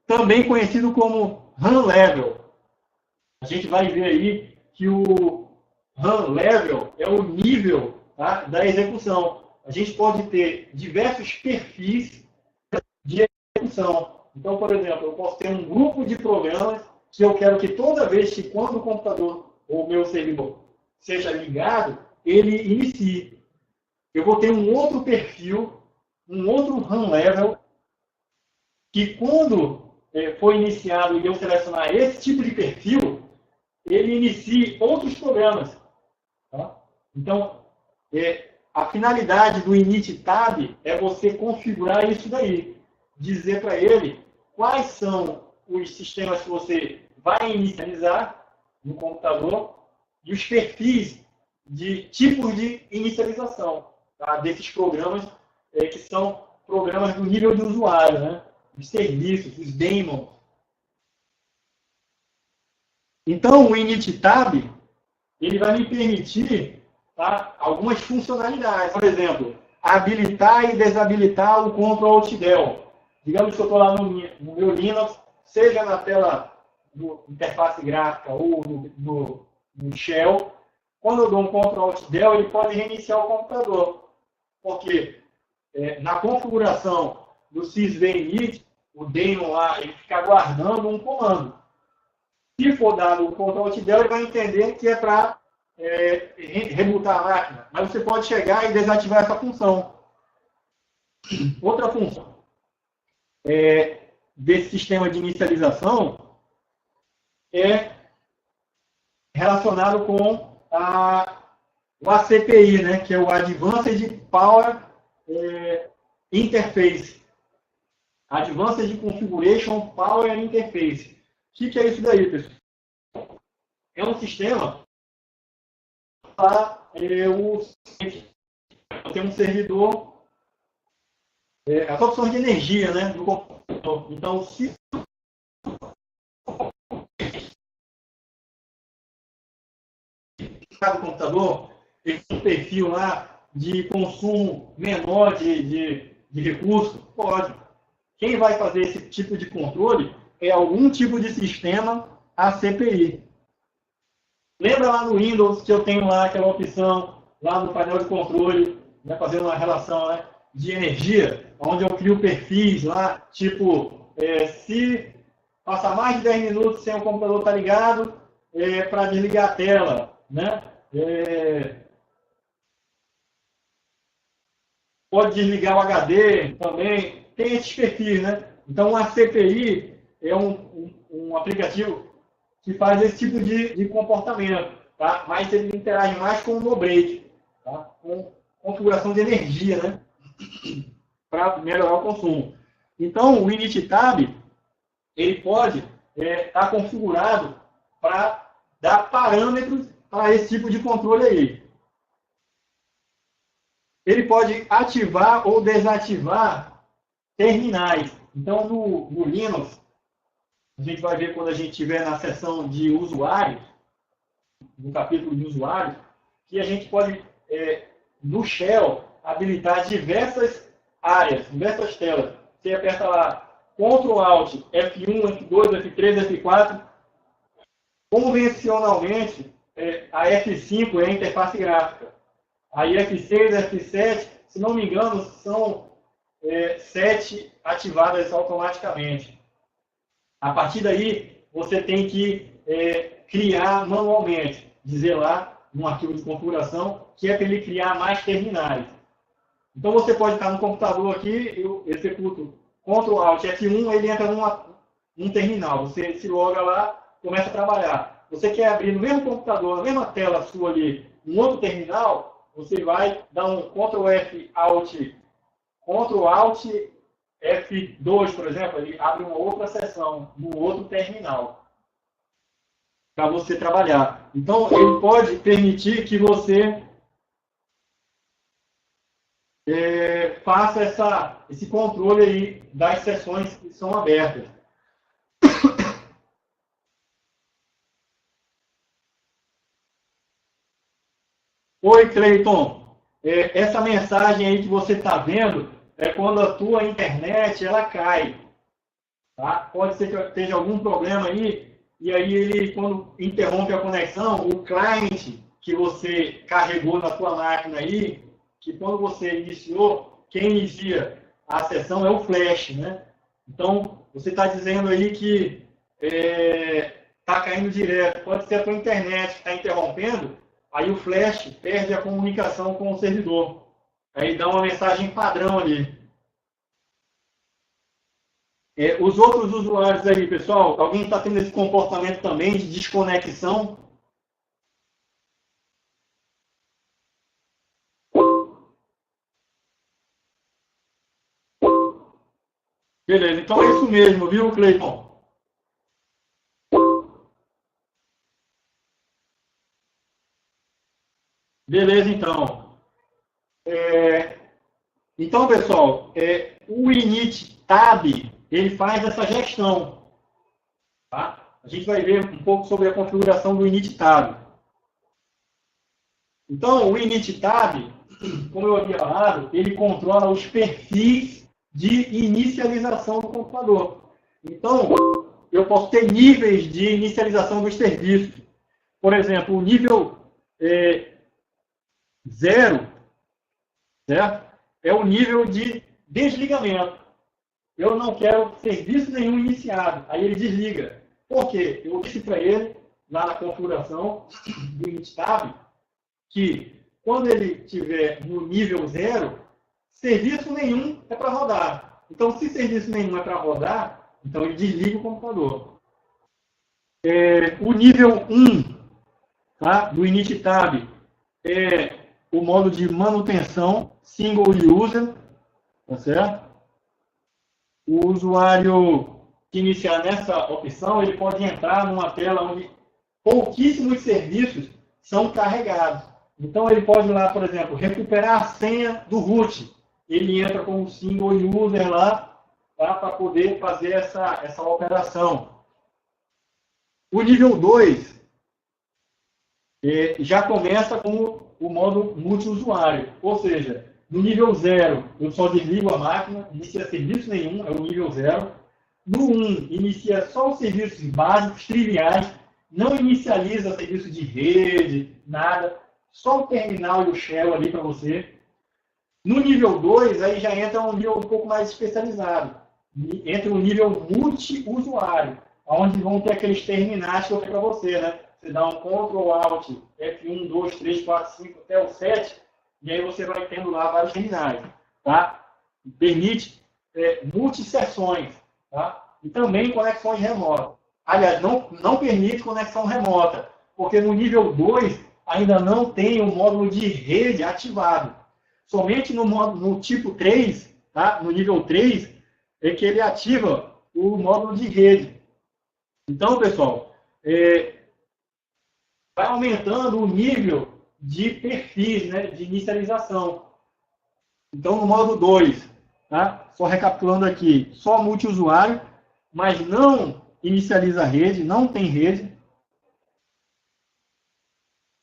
Também conhecido como run level. A gente vai ver aí que o run level é o nível, tá, da execução. A gente pode ter diversos perfis de execução. Então, por exemplo, eu posso ter um grupo de programas que eu quero que toda vez que quando o computador ou o meu servidor seja ligado, ele inicie. Eu vou ter um outro perfil, um outro run level, que quando for iniciado e eu selecionar esse tipo de perfil, ele inicie outros programas. Tá? Então, a finalidade do init tab é você configurar isso daí. Dizer para ele quais são os sistemas que você vai inicializar no computador e os perfis de tipos de inicialização, tá? Desses programas que são programas do nível de usuário, né? Os serviços, os daemons. Então, o init tab ele vai me permitir, tá, algumas funcionalidades. Por exemplo, habilitar e desabilitar o Ctrl-Alt-Del. Digamos que eu estou lá no meu Linux, seja na tela do interface gráfica ou no Shell. Quando eu dou um Ctrl-Alt-Del, ele pode reiniciar o computador. Porque na configuração do sysv init, o daemon lá, ele fica aguardando um comando. Se for dado o Ctrl-Alt-Del, ele vai entender que é para rebootar a máquina. Mas você pode chegar e desativar essa função. Outra função desse sistema de inicialização é relacionado com o ACPI, né, que é o Advanced Power Interface. Advanced Configuration Power Interface. O que é isso daí, pessoal? É um sistema para tem um servidor, as opções de energia, né, do computador. Então, se cada computador tem um perfil lá de consumo menor de recursos, pode. Quem vai fazer esse tipo de controle é algum tipo de sistema ACPI. Lembra lá no Windows que eu tenho lá aquela opção, lá no painel de controle, né, fazendo uma relação, né, de energia, onde eu crio perfis lá, tipo, se passar mais de 10 minutos sem o computador estar ligado, para desligar a tela, né? Pode desligar o HD também, tem esses perfis, né? Então, a CPI é um aplicativo que faz esse tipo de comportamento, tá? Mas ele interage mais com o no-break, tá? Com configuração de energia, né? Para melhorar o consumo. Então, o init-tab, ele pode estar configurado para dar parâmetros para esse tipo de controle aí. Ele pode ativar ou desativar terminais. Então, no Linux, a gente vai ver quando a gente estiver na seção de usuários, no capítulo de usuários, que a gente pode, no Shell, habilitar diversas áreas, diversas telas. Você aperta lá Ctrl Alt, F1, F2, F3, F4. Convencionalmente, a F5 é a interface gráfica. Aí F6, F7, se não me engano, são 7 ativadas automaticamente. A partir daí, você tem que criar manualmente, dizer lá no arquivo de configuração que é para ele criar mais terminais. Então você pode estar no computador aqui, eu executo Ctrl Alt F1, ele entra num terminal. Você se loga lá, começa a trabalhar. Você quer abrir no mesmo computador, na mesma tela sua ali, um outro terminal, você vai dar um Ctrl F Alt, Ctrl Alt F2, por exemplo, ele abre uma outra seção, no outro terminal, para você trabalhar. Então, ele pode permitir que você faça esse controle aí das sessões que são abertas. Oi, Cleiton. Essa mensagem aí que você está vendo é quando a tua internet ela cai. Tá? Pode ser que esteja algum problema aí, e aí ele, quando interrompe a conexão, o cliente que você carregou na tua máquina aí, que quando você iniciou, quem inicia a sessão é o flash, né? Então, você está dizendo aí que está caindo direto. Pode ser a tua internet que está interrompendo, aí o flash perde a comunicação com o servidor. Aí dá uma mensagem padrão ali. Os outros usuários aí, pessoal, alguém está tendo esse comportamento também de desconexão? Beleza, então é isso mesmo, viu, Cleiton? Beleza, então. Então, pessoal, o init-tab, ele faz essa gestão. Tá? A gente vai ver um pouco sobre a configuração do init-tab. Então, o init-tab, como eu havia falado, ele controla os perfis de inicialização do computador. Então, eu posso ter níveis de inicialização dos serviços. Por exemplo, o nível 0, certo? É o nível de desligamento. Eu não quero serviço nenhum iniciado. Aí ele desliga. Por quê? Eu disse para ele, lá na configuração do init-tab, que quando ele estiver no nível 0, serviço nenhum é para rodar. Então, se serviço nenhum é para rodar, então ele desliga o computador. O nível 1, tá, do init-tab o modo de manutenção, single user, tá certo? O usuário que iniciar nessa opção, ele pode entrar numa tela onde pouquíssimos serviços são carregados. Então, ele pode ir lá, por exemplo, recuperar a senha do root. Ele entra como single user lá, tá, para poder fazer essa operação. O nível 2 já começa com o modo multiusuário. Ou seja, no nível 0, eu só desligo a máquina, não inicia serviço nenhum, é o nível 0. No 1, inicia só os serviços básicos, triviais, não inicializa serviço de rede, nada, só o terminal e o shell ali para você. No nível 2, aí já entra um nível um pouco mais especializado. Entra o nível multiusuário, onde vão ter aqueles terminais que eu falei para você, né? Você dá um Ctrl Alt, F1, 2, 3, 4, 5, até o 7, e aí você vai tendo lá vários terminais, tá? Permite multisessões, tá? E também conexões remotas. Aliás, não permite conexão remota, porque no nível 2 ainda não tem o módulo de rede ativado. Somente no tipo 3, tá? No nível 3, é que ele ativa o módulo de rede. Então, pessoal, vai aumentando o nível de perfis, né, de inicialização. Então, no módulo 2, tá? Só recapitulando aqui, só multiusuário, mas não inicializa a rede, não tem rede.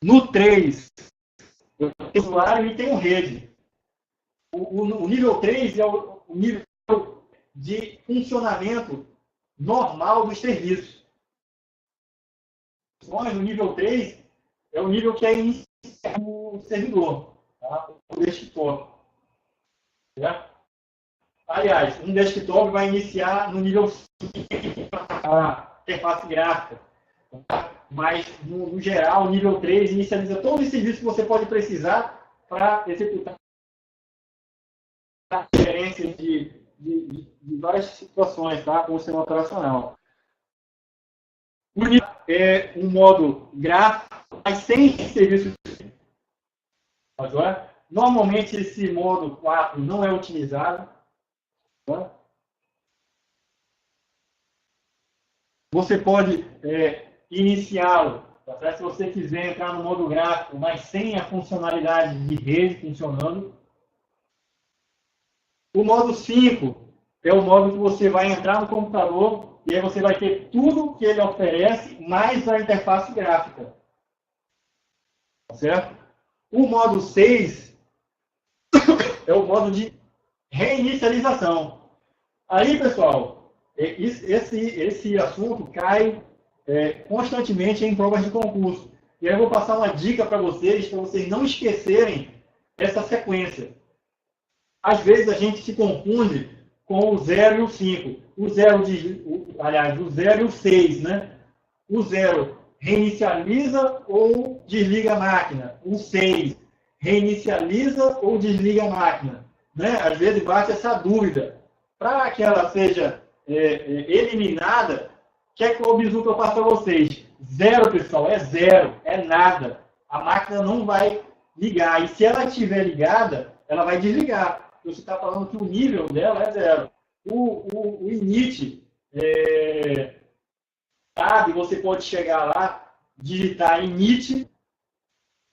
No 3, tem usuário e tem rede. O nível 3 é o nível de funcionamento normal dos serviços. No nível 3 é o nível que é iniciado no servidor, tá? O desktop. Certo? Aliás, um desktop vai iniciar no nível 5 a interface gráfica. Tá? Mas, no geral, o nível 3 inicializa todos os serviços que você pode precisar para executar referências de várias situações, tá? Com o sistema operacional. O nível é um modo gráfico, mas sem serviço. Normalmente, esse modo 4 não é utilizado. Tá? Você pode iniciá-lo, tá? Se você quiser entrar no modo gráfico, mas sem a funcionalidade de rede funcionando. O modo 5 é o modo que você vai entrar no computador e aí você vai ter tudo que ele oferece, mais a interface gráfica. Tá certo? O modo 6 é o modo de reinicialização. Aí, pessoal, esse assunto cai constantemente em provas de concurso. E aí eu vou passar uma dica para vocês não esquecerem essa sequência. Às vezes a gente se confunde com o 0 e o 5. O 0 e o 6, né? O 0 reinicializa ou desliga a máquina. O 6 reinicializa ou desliga a máquina. Né? Às vezes bate essa dúvida. Para que ela seja eliminada, o que é que o Bizuca passa para vocês? 0, pessoal, é 0, é nada. A máquina não vai ligar. E se ela estiver ligada, ela vai desligar. Você está falando que o nível dela é 0. O init, sabe, você pode chegar lá, digitar init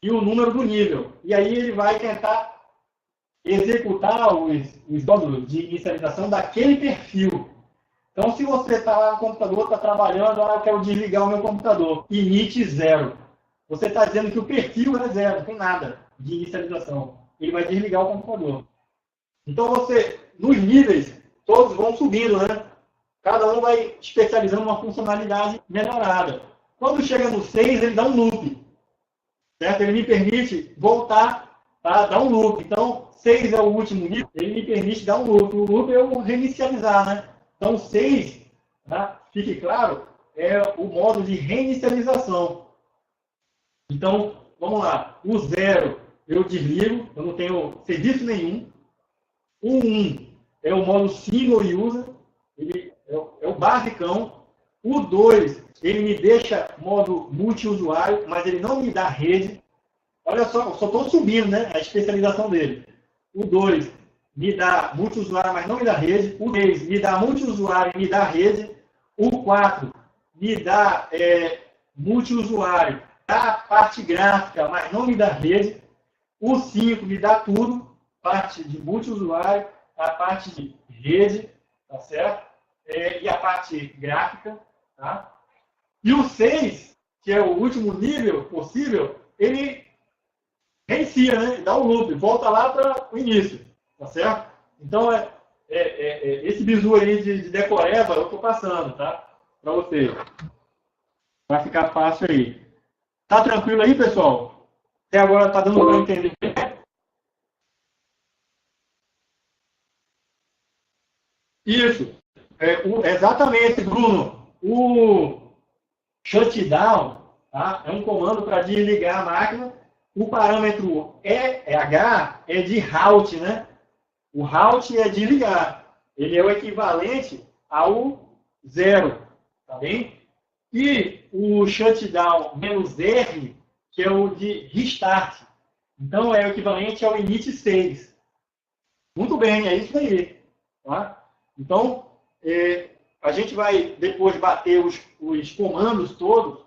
e o número do nível. E aí ele vai tentar executar os módulos de inicialização daquele perfil. Então, se você está lá no computador, está trabalhando, eu quero desligar o meu computador, init 0. Você está dizendo que o perfil é 0, não tem nada de inicialização. Ele vai desligar o computador. Então, nos níveis, todos vão subindo, né? Cada um vai especializando uma funcionalidade melhorada. Quando chega no 6, ele dá um loop. Certo? Ele me permite voltar, tá? Dar um loop. Então, 6 é o último nível, ele me permite dar um loop. O loop é o reinicializar, né? Então, 6, tá? Fique claro, é o modo de reinicialização. Então, vamos lá. O 0, eu desligo, eu não tenho serviço nenhum. O 1 é o modo single user, ele é o basicão. O 2, ele me deixa modo multiusuário, mas ele não me dá rede. Olha só, eu só estou subindo, né? A especialização dele. O 2 me dá multiusuário, mas não me dá rede. O 3 me dá multiusuário e me dá rede. O 4 me dá multiusuário, dá parte gráfica, mas não me dá rede. O 5 me dá tudo, parte de multiusuário, a parte de rede, tá certo? E a parte gráfica, tá? E o 6, que é o último nível possível, ele reinicia, né? Dá um loop, volta lá para o início, tá certo? Então, esse bizu aí de decoreba eu estou passando, tá? Para vocês. Vai ficar fácil aí. Tá tranquilo aí, pessoal? Até agora tá dando para entender. Isso. Exatamente, Bruno. O shutdown, tá? É um comando para desligar a máquina. O parâmetro H é de halt, né? O halt é desligar. Ele é o equivalente ao 0, tá bem? E o shutdown "-R, que é o de restart. Então, é o equivalente ao init 6. Muito bem, é isso aí. Tá? Então, a gente vai depois bater os comandos todos,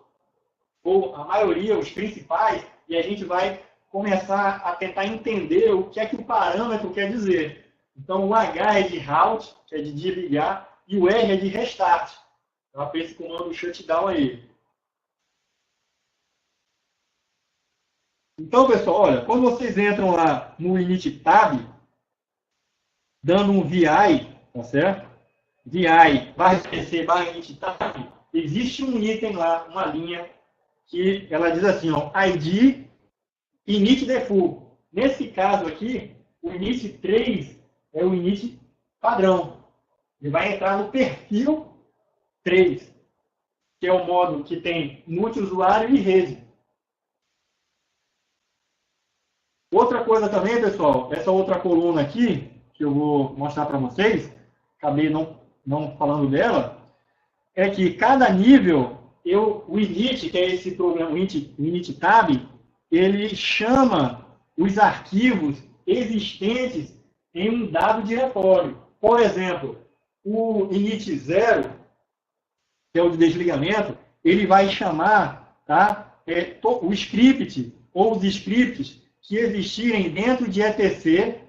ou a maioria, os principais, e a gente vai começar a tentar entender o que é que o parâmetro quer dizer. Então, o H é de halt, que é de desligar, e o R é de restart. Então, para esse comando shutdown aí. Então, pessoal, olha, quando vocês entram lá no init tab, dando um VI, tá certo? VI barra PC barra init tab, existe um item lá, uma linha, que ela diz assim, ó, ID init default. Nesse caso aqui, o init 3 é o init padrão. Ele vai entrar no perfil 3, que é o módulo que tem multiusuário e rede. Outra coisa também, pessoal, essa outra coluna aqui, que eu vou mostrar para vocês, acabei não falando dela, é que cada nível, o init, que é esse programa, o init tab, ele chama os arquivos existentes em um dado diretório. Por exemplo, o init 0, que é o de desligamento, ele vai chamar, tá, o script ou os scripts que existirem dentro de etc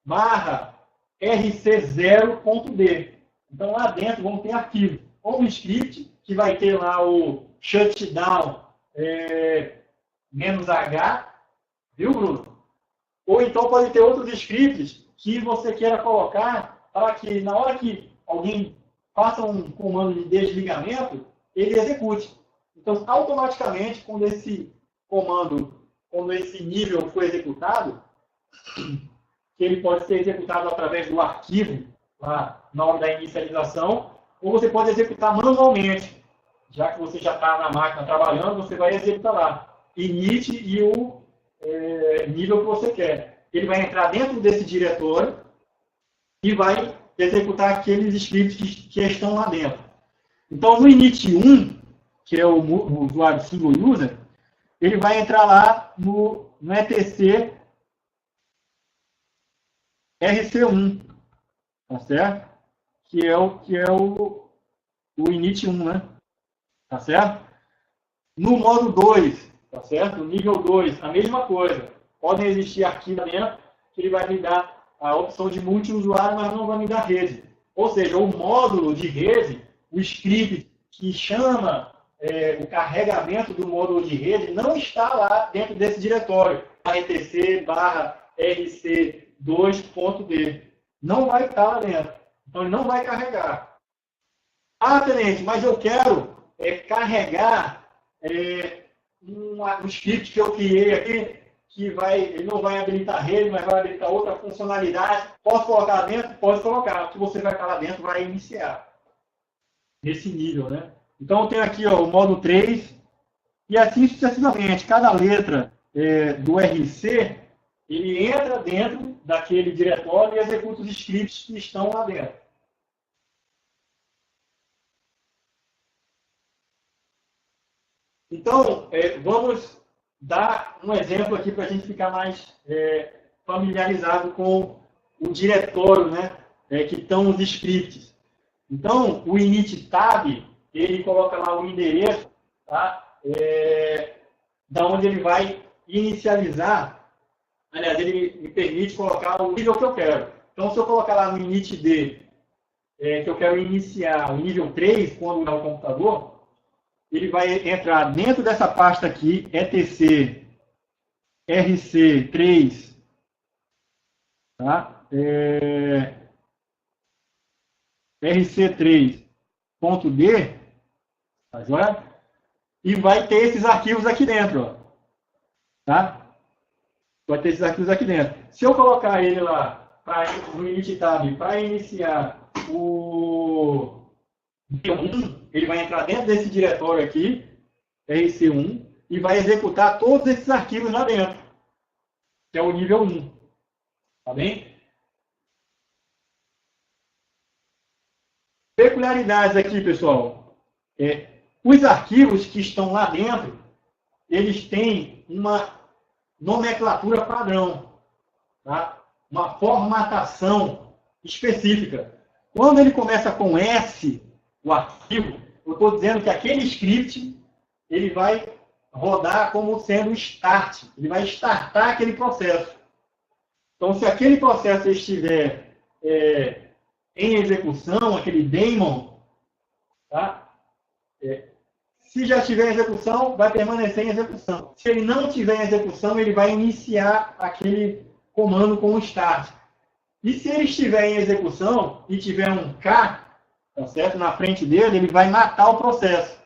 barra rc0.d. Então, lá dentro vão ter arquivos. Ou um script, que vai ter lá o shutdown -h, viu, Bruno? Ou então pode ter outros scripts que você queira colocar para que, na hora que alguém faça um comando de desligamento, ele execute. Então, automaticamente, quando esse comando, quando esse nível for executado, que ele pode ser executado através do arquivo, lá na hora da inicialização, ou você pode executar manualmente. Já que você já está na máquina trabalhando, você vai executar lá. Init e o nível que você quer. Ele vai entrar dentro desse diretório e vai executar aqueles scripts que estão lá dentro. Então, no init 1, que é o usuário single user, ele vai entrar lá no etc rc1, tá certo? Que é o init 1, né? Tá certo? No modo 2, tá certo? No nível 2, a mesma coisa. Podem existir arquivos dentro que ele vai me dar a opção de multiusuário, mas não vai me dar rede. Ou seja, o módulo de rede, o script que chama o carregamento do módulo de rede, não está lá dentro desse diretório, etc barra rc2.d. Não vai estar lá dentro. Então, ele não vai carregar. Ah, tenente, mas eu quero carregar um script que eu criei aqui, que ele não vai habilitar a rede, mas vai habilitar outra funcionalidade. Posso colocar lá dentro? Pode colocar. O que você vai estar lá dentro vai iniciar. Nesse nível, né? Então, eu tenho aqui ó, o modo 3, e assim sucessivamente. Cada letra do RC, ele entra dentro daquele diretório e executa os scripts que estão lá dentro. Então, vamos dar um exemplo aqui para a gente ficar mais familiarizado com o diretório, né, que estão os scripts. Então, o init tab, ele coloca lá o endereço, tá? Da onde ele vai inicializar. Aliás, ele me permite colocar o nível que eu quero. Então, se eu colocar lá no initd, que eu quero iniciar o nível 3, quando ligar o computador, ele vai entrar dentro dessa pasta aqui, etc rc3, tá? rc3.d, tá joia? E vai ter esses arquivos aqui dentro, ó, tá? Vai ter esses arquivos aqui dentro. Se eu colocar ele lá no init tab para iniciar o D1, ele vai entrar dentro desse diretório aqui, rc1, e vai executar todos esses arquivos lá dentro, que é o nível 1. Tá bem? Peculiaridades aqui, pessoal. Os arquivos que estão lá dentro, eles têm uma nomenclatura padrão, tá? Uma formatação específica. Quando ele começa com S, o arquivo, eu estou dizendo que aquele script ele vai rodar como sendo start. Ele vai startar aquele processo. Então, se aquele processo estiver em execução, aquele daemon, tá? Se já estiver em execução, vai permanecer em execução. Se ele não estiver em execução, ele vai iniciar aquele comando com o start. E se ele estiver em execução e tiver um K, tá certo, na frente dele, ele vai matar o processo.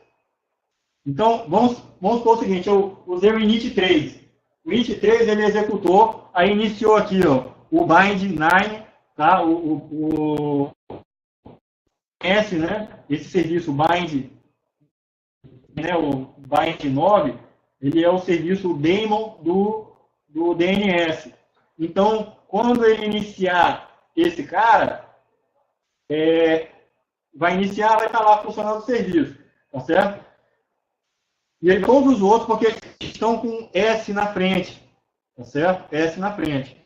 Então, vamos supor o seguinte, eu usei o init3. O init3 ele executou, aí iniciou aqui ó, o bind9, tá? o S, né? Esse serviço bind, né? O bind9, ele é o serviço daemon do DNS. Então, quando ele iniciar esse cara, vai iniciar, vai estar lá funcionando o serviço, tá certo? E aí todos os outros, porque estão com S na frente, tá certo? S na frente.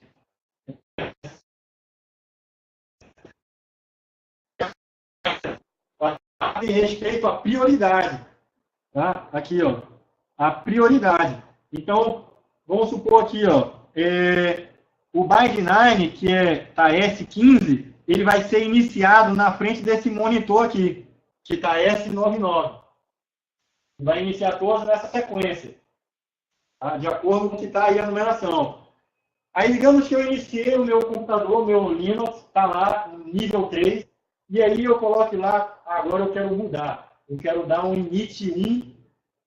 Em respeito à prioridade, tá? Aqui, ó, a prioridade. Então, vamos supor aqui, ó, o bind9, que tá S15, ele vai ser iniciado na frente desse monitor aqui, que está S99. Vai iniciar todos nessa sequência, tá? De acordo com o que está aí a numeração. Aí, digamos que eu iniciei o meu computador, o meu Linux, está lá, nível 3, e aí eu coloco lá, agora eu quero mudar. Eu quero dar um init 1,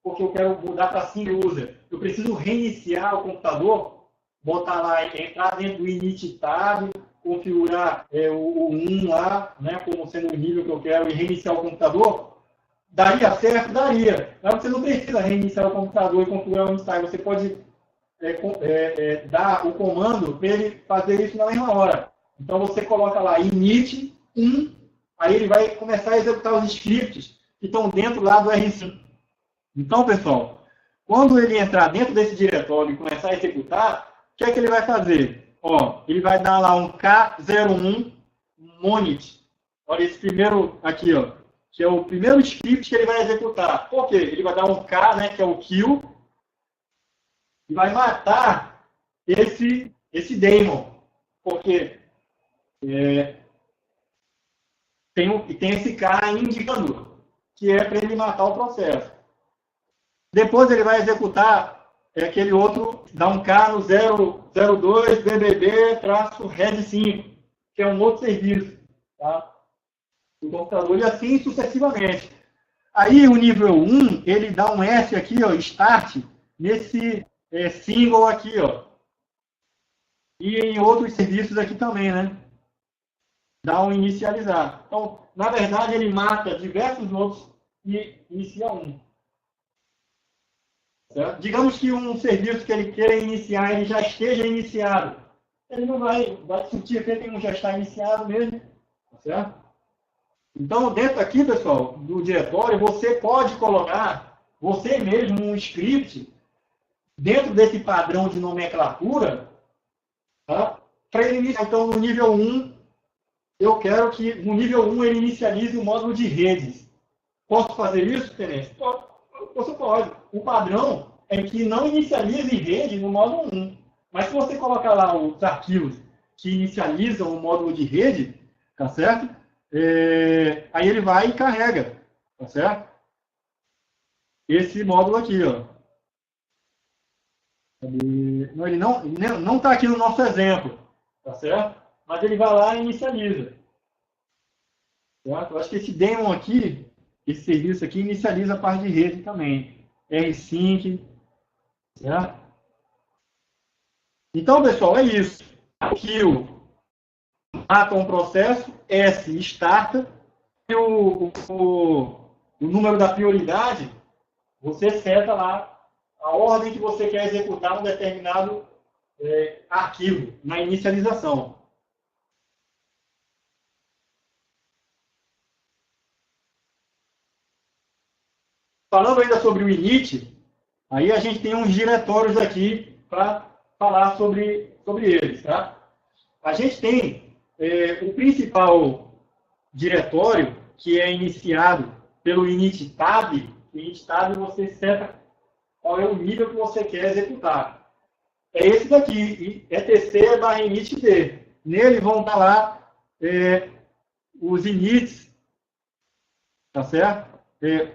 porque eu quero mudar para single user. Eu preciso reiniciar o computador, botar lá, entrar dentro do init tab, configurar o 1 lá, né, como sendo o nível que eu quero, e reiniciar o computador. Daria certo? Daria. Mas você não precisa reiniciar o computador e configurar o install. Você pode dar o comando para ele fazer isso na mesma hora. Então você coloca lá init 1, aí ele vai começar a executar os scripts que estão dentro lá do RC. Então, pessoal, quando ele entrar dentro desse diretório e começar a executar, o que é que ele vai fazer? Ó, ele vai dar lá um K01 monit. Olha esse primeiro aqui, ó, que é o primeiro script que ele vai executar. Por quê? Ele vai dar um K, né, que é o kill, e vai matar esse daemon. Porque tem esse K indicando que é para ele matar o processo. Depois ele vai executar aquele outro, dá um K no 002 BBB-RED5, que é um outro serviço, tá? Do computador, e assim sucessivamente. Aí o nível 1, ele dá um S aqui, ó, start, nesse single aqui, ó. E em outros serviços aqui também, né? Dá um inicializar. Então, na verdade, ele mata diversos outros e inicia um. Certo? Digamos que um serviço que ele queira iniciar, ele já esteja iniciado. Ele não vai discutir efeito nenhum, já está iniciado mesmo. Certo? Então, dentro aqui, pessoal, do diretório, você pode colocar, você mesmo, um script dentro desse padrão de nomenclatura, tá? Para ele iniciar, então, no nível 1, eu quero que no nível 1 ele inicialize o módulo de redes. Posso fazer isso, Tenente? Você pode. O padrão é que não inicialize rede no módulo 1. Mas se você colocar lá os arquivos que inicializam o módulo de rede, tá certo? Aí ele vai e carrega, tá certo? Esse módulo aqui, ó. Ele não está aqui no nosso exemplo, tá certo? Mas ele vai lá e inicializa. Certo? Eu acho que esse daemon aqui, esse serviço aqui, inicializa a parte de rede também. rsync, certo? Então, pessoal, é isso. Aqui o mata um processo, S starta, e o número da prioridade, você seta lá a ordem que você quer executar um determinado arquivo na inicialização. Falando ainda sobre o init, aí a gente tem uns diretórios aqui para falar sobre eles. Tá? A gente tem o principal diretório, que é iniciado pelo init tab. O init tab você seta qual é o nível que você quer executar. É esse daqui, etc/initd. Nele vão estar lá os inits, tá certo?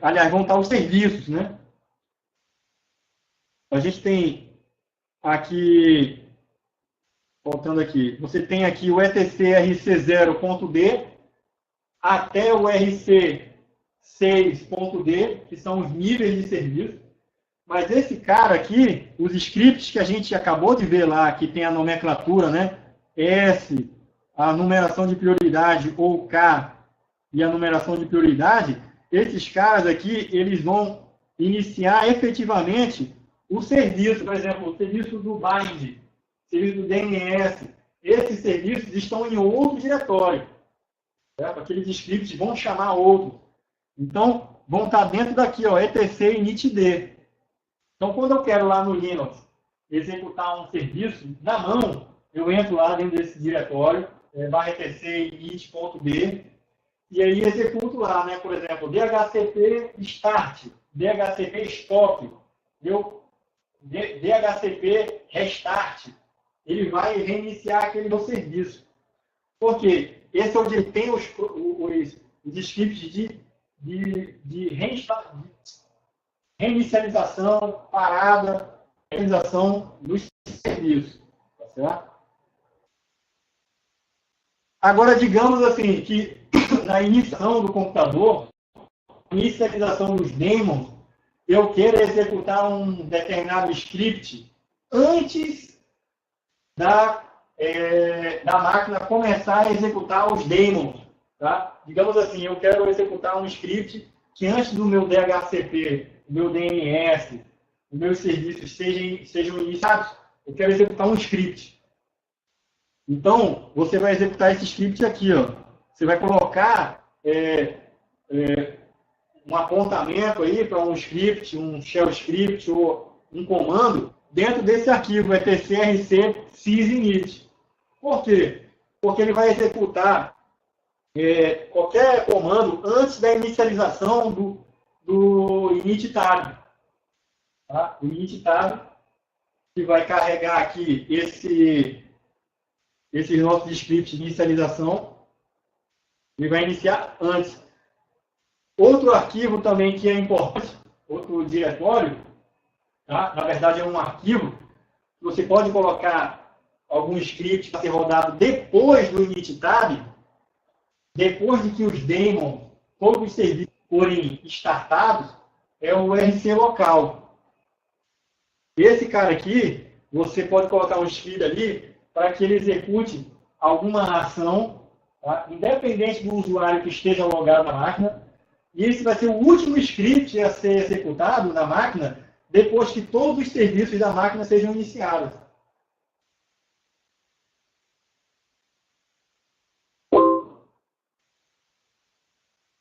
Aliás, vão estar os serviços, né? A gente tem aqui, voltando aqui, você tem aqui o etc/rc0.d até o rc6.d, que são os níveis de serviço. Mas esse cara aqui, os scripts que a gente acabou de ver lá, que tem a nomenclatura, né? S, a numeração de prioridade, ou K e a numeração de prioridade, esses caras aqui, eles vão iniciar efetivamente o serviço, por exemplo, o serviço do bind, o serviço do DNS. Esses serviços estão em outro diretório. Certo? Aqueles scripts vão chamar outro. Então, vão estar dentro daqui, ó, etc initd. Então, quando eu quero lá no Linux executar um serviço, na mão, eu entro lá dentro desse diretório, /etc init.b, e aí executo lá, né, por exemplo, dhcp start, dhcp stop, dhcp restart. Ele vai reiniciar aquele meu serviço. Por quê? Esse é onde tem os scripts de reinicialização, parada, realização dos serviços. Tá certo? Agora, digamos assim, que na iniciação do computador, inicialização dos daemons, eu quero executar um determinado script antes da máquina começar a executar os daemons. Tá? Digamos assim, eu quero executar um script que antes do meu DHCP, o meu DNS, os meus serviços sejam iniciados, eu quero executar um script. Então, você vai executar esse script aqui. Ó. Você vai colocar um apontamento aí para um script, um shell script ou um comando dentro desse arquivo, etc sysinit. Por quê? Porque ele vai executar qualquer comando antes da inicialização do init tab. Tá? O init tab que vai carregar aqui esses nossos scripts de inicialização, ele vai iniciar antes. Outro arquivo também que é importante, outro diretório, tá? Na verdade é um arquivo, você pode colocar algum script para ser rodado depois do init tab, depois de que os daemons, todos os serviços forem startados, é o RC local. Esse cara aqui, você pode colocar um script ali para que ele execute alguma ação, tá? Independente do usuário que esteja logado na máquina. E esse vai ser o último script a ser executado na máquina depois que todos os serviços da máquina sejam iniciados.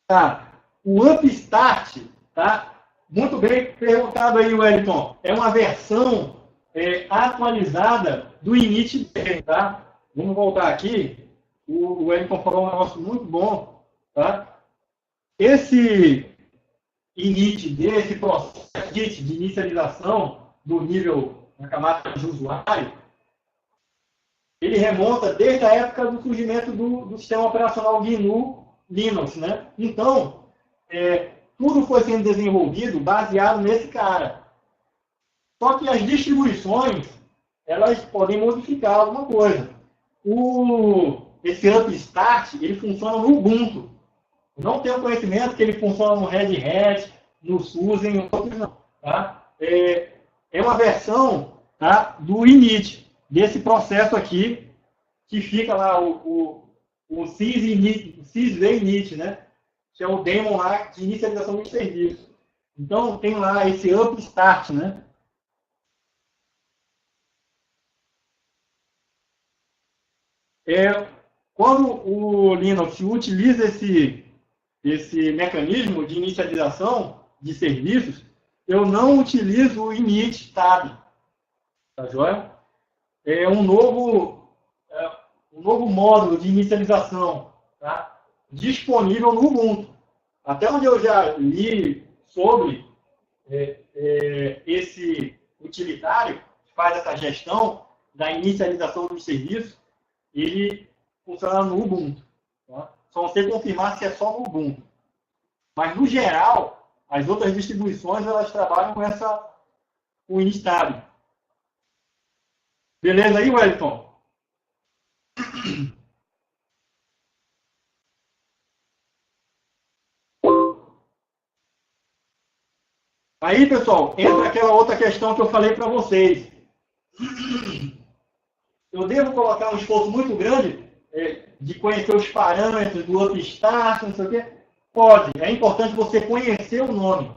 Tá? O upstart, tá? Muito bem perguntado aí, Wellington. É uma versão atualizada do init dele, tá? Vamos voltar aqui. O Wellington falou um negócio muito bom, tá? Esse init desse processo de inicialização do nível na camada de usuário, ele remonta desde a época do surgimento do sistema operacional GNU Linux, né? Então, tudo foi sendo desenvolvido baseado nesse cara. Só que as distribuições, elas podem modificar alguma coisa. Esse Upstart, ele funciona no Ubuntu. Eu não tenho conhecimento que ele funciona no Red Hat, no SUSE, em outros não. Tá? É uma versão, tá, do init, desse processo aqui, que fica lá o sysv-init, né? Que é o daemon lá de inicialização do serviço. Então, tem lá esse Upstart, né? Quando o Linux utiliza esse mecanismo de inicialização de serviços, eu não utilizo o init tab. Tá joia? É um novo módulo de inicialização, tá? Disponível no Ubuntu. Até onde eu já li sobre esse utilitário que faz essa gestão da inicialização dos serviços, ele funciona no Ubuntu. Tá? Só você confirmar se é só no Ubuntu. Mas, no geral, as outras distribuições elas trabalham com o init-tab. Beleza aí, Wellington? Aí, pessoal, entra aquela outra questão que eu falei para vocês. Eu devo colocar um esforço muito grande de conhecer os parâmetros do Upstart, não sei o quê? Pode. É importante você conhecer o nome.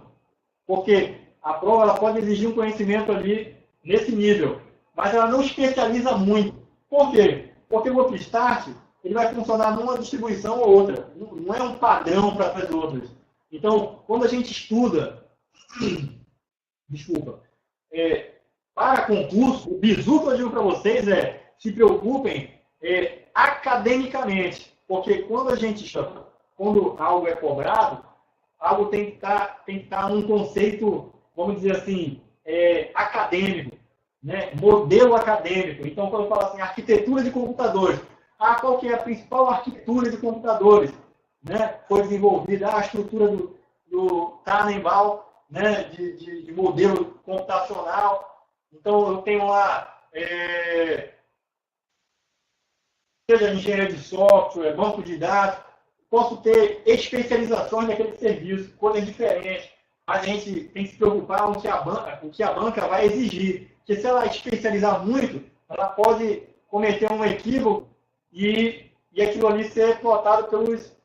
Porque a prova ela pode exigir um conhecimento ali nesse nível. Mas ela não especializa muito. Por quê? Porque o Upstart ele vai funcionar numa distribuição ou outra. Não é um padrão para as outras. Então, quando a gente estuda, desculpa, para concurso, o bizu que eu digo para vocês se preocupem academicamente. Porque quando algo é cobrado, algo tem que estar num conceito, vamos dizer assim, acadêmico, né? Modelo acadêmico. Então, quando eu falo assim, arquitetura de computadores, qual que é a principal arquitetura de computadores? Né? Foi desenvolvida a estrutura do Tannenbaum, né? de modelo computacional. Então, eu tenho lá, seja engenharia de software, banco de dados, posso ter especializações naquele serviço, coisas diferentes. Mas a gente tem que se preocupar com o que a banca vai exigir. Porque se ela especializar muito, ela pode cometer um equívoco e aquilo ali ser plotado pelos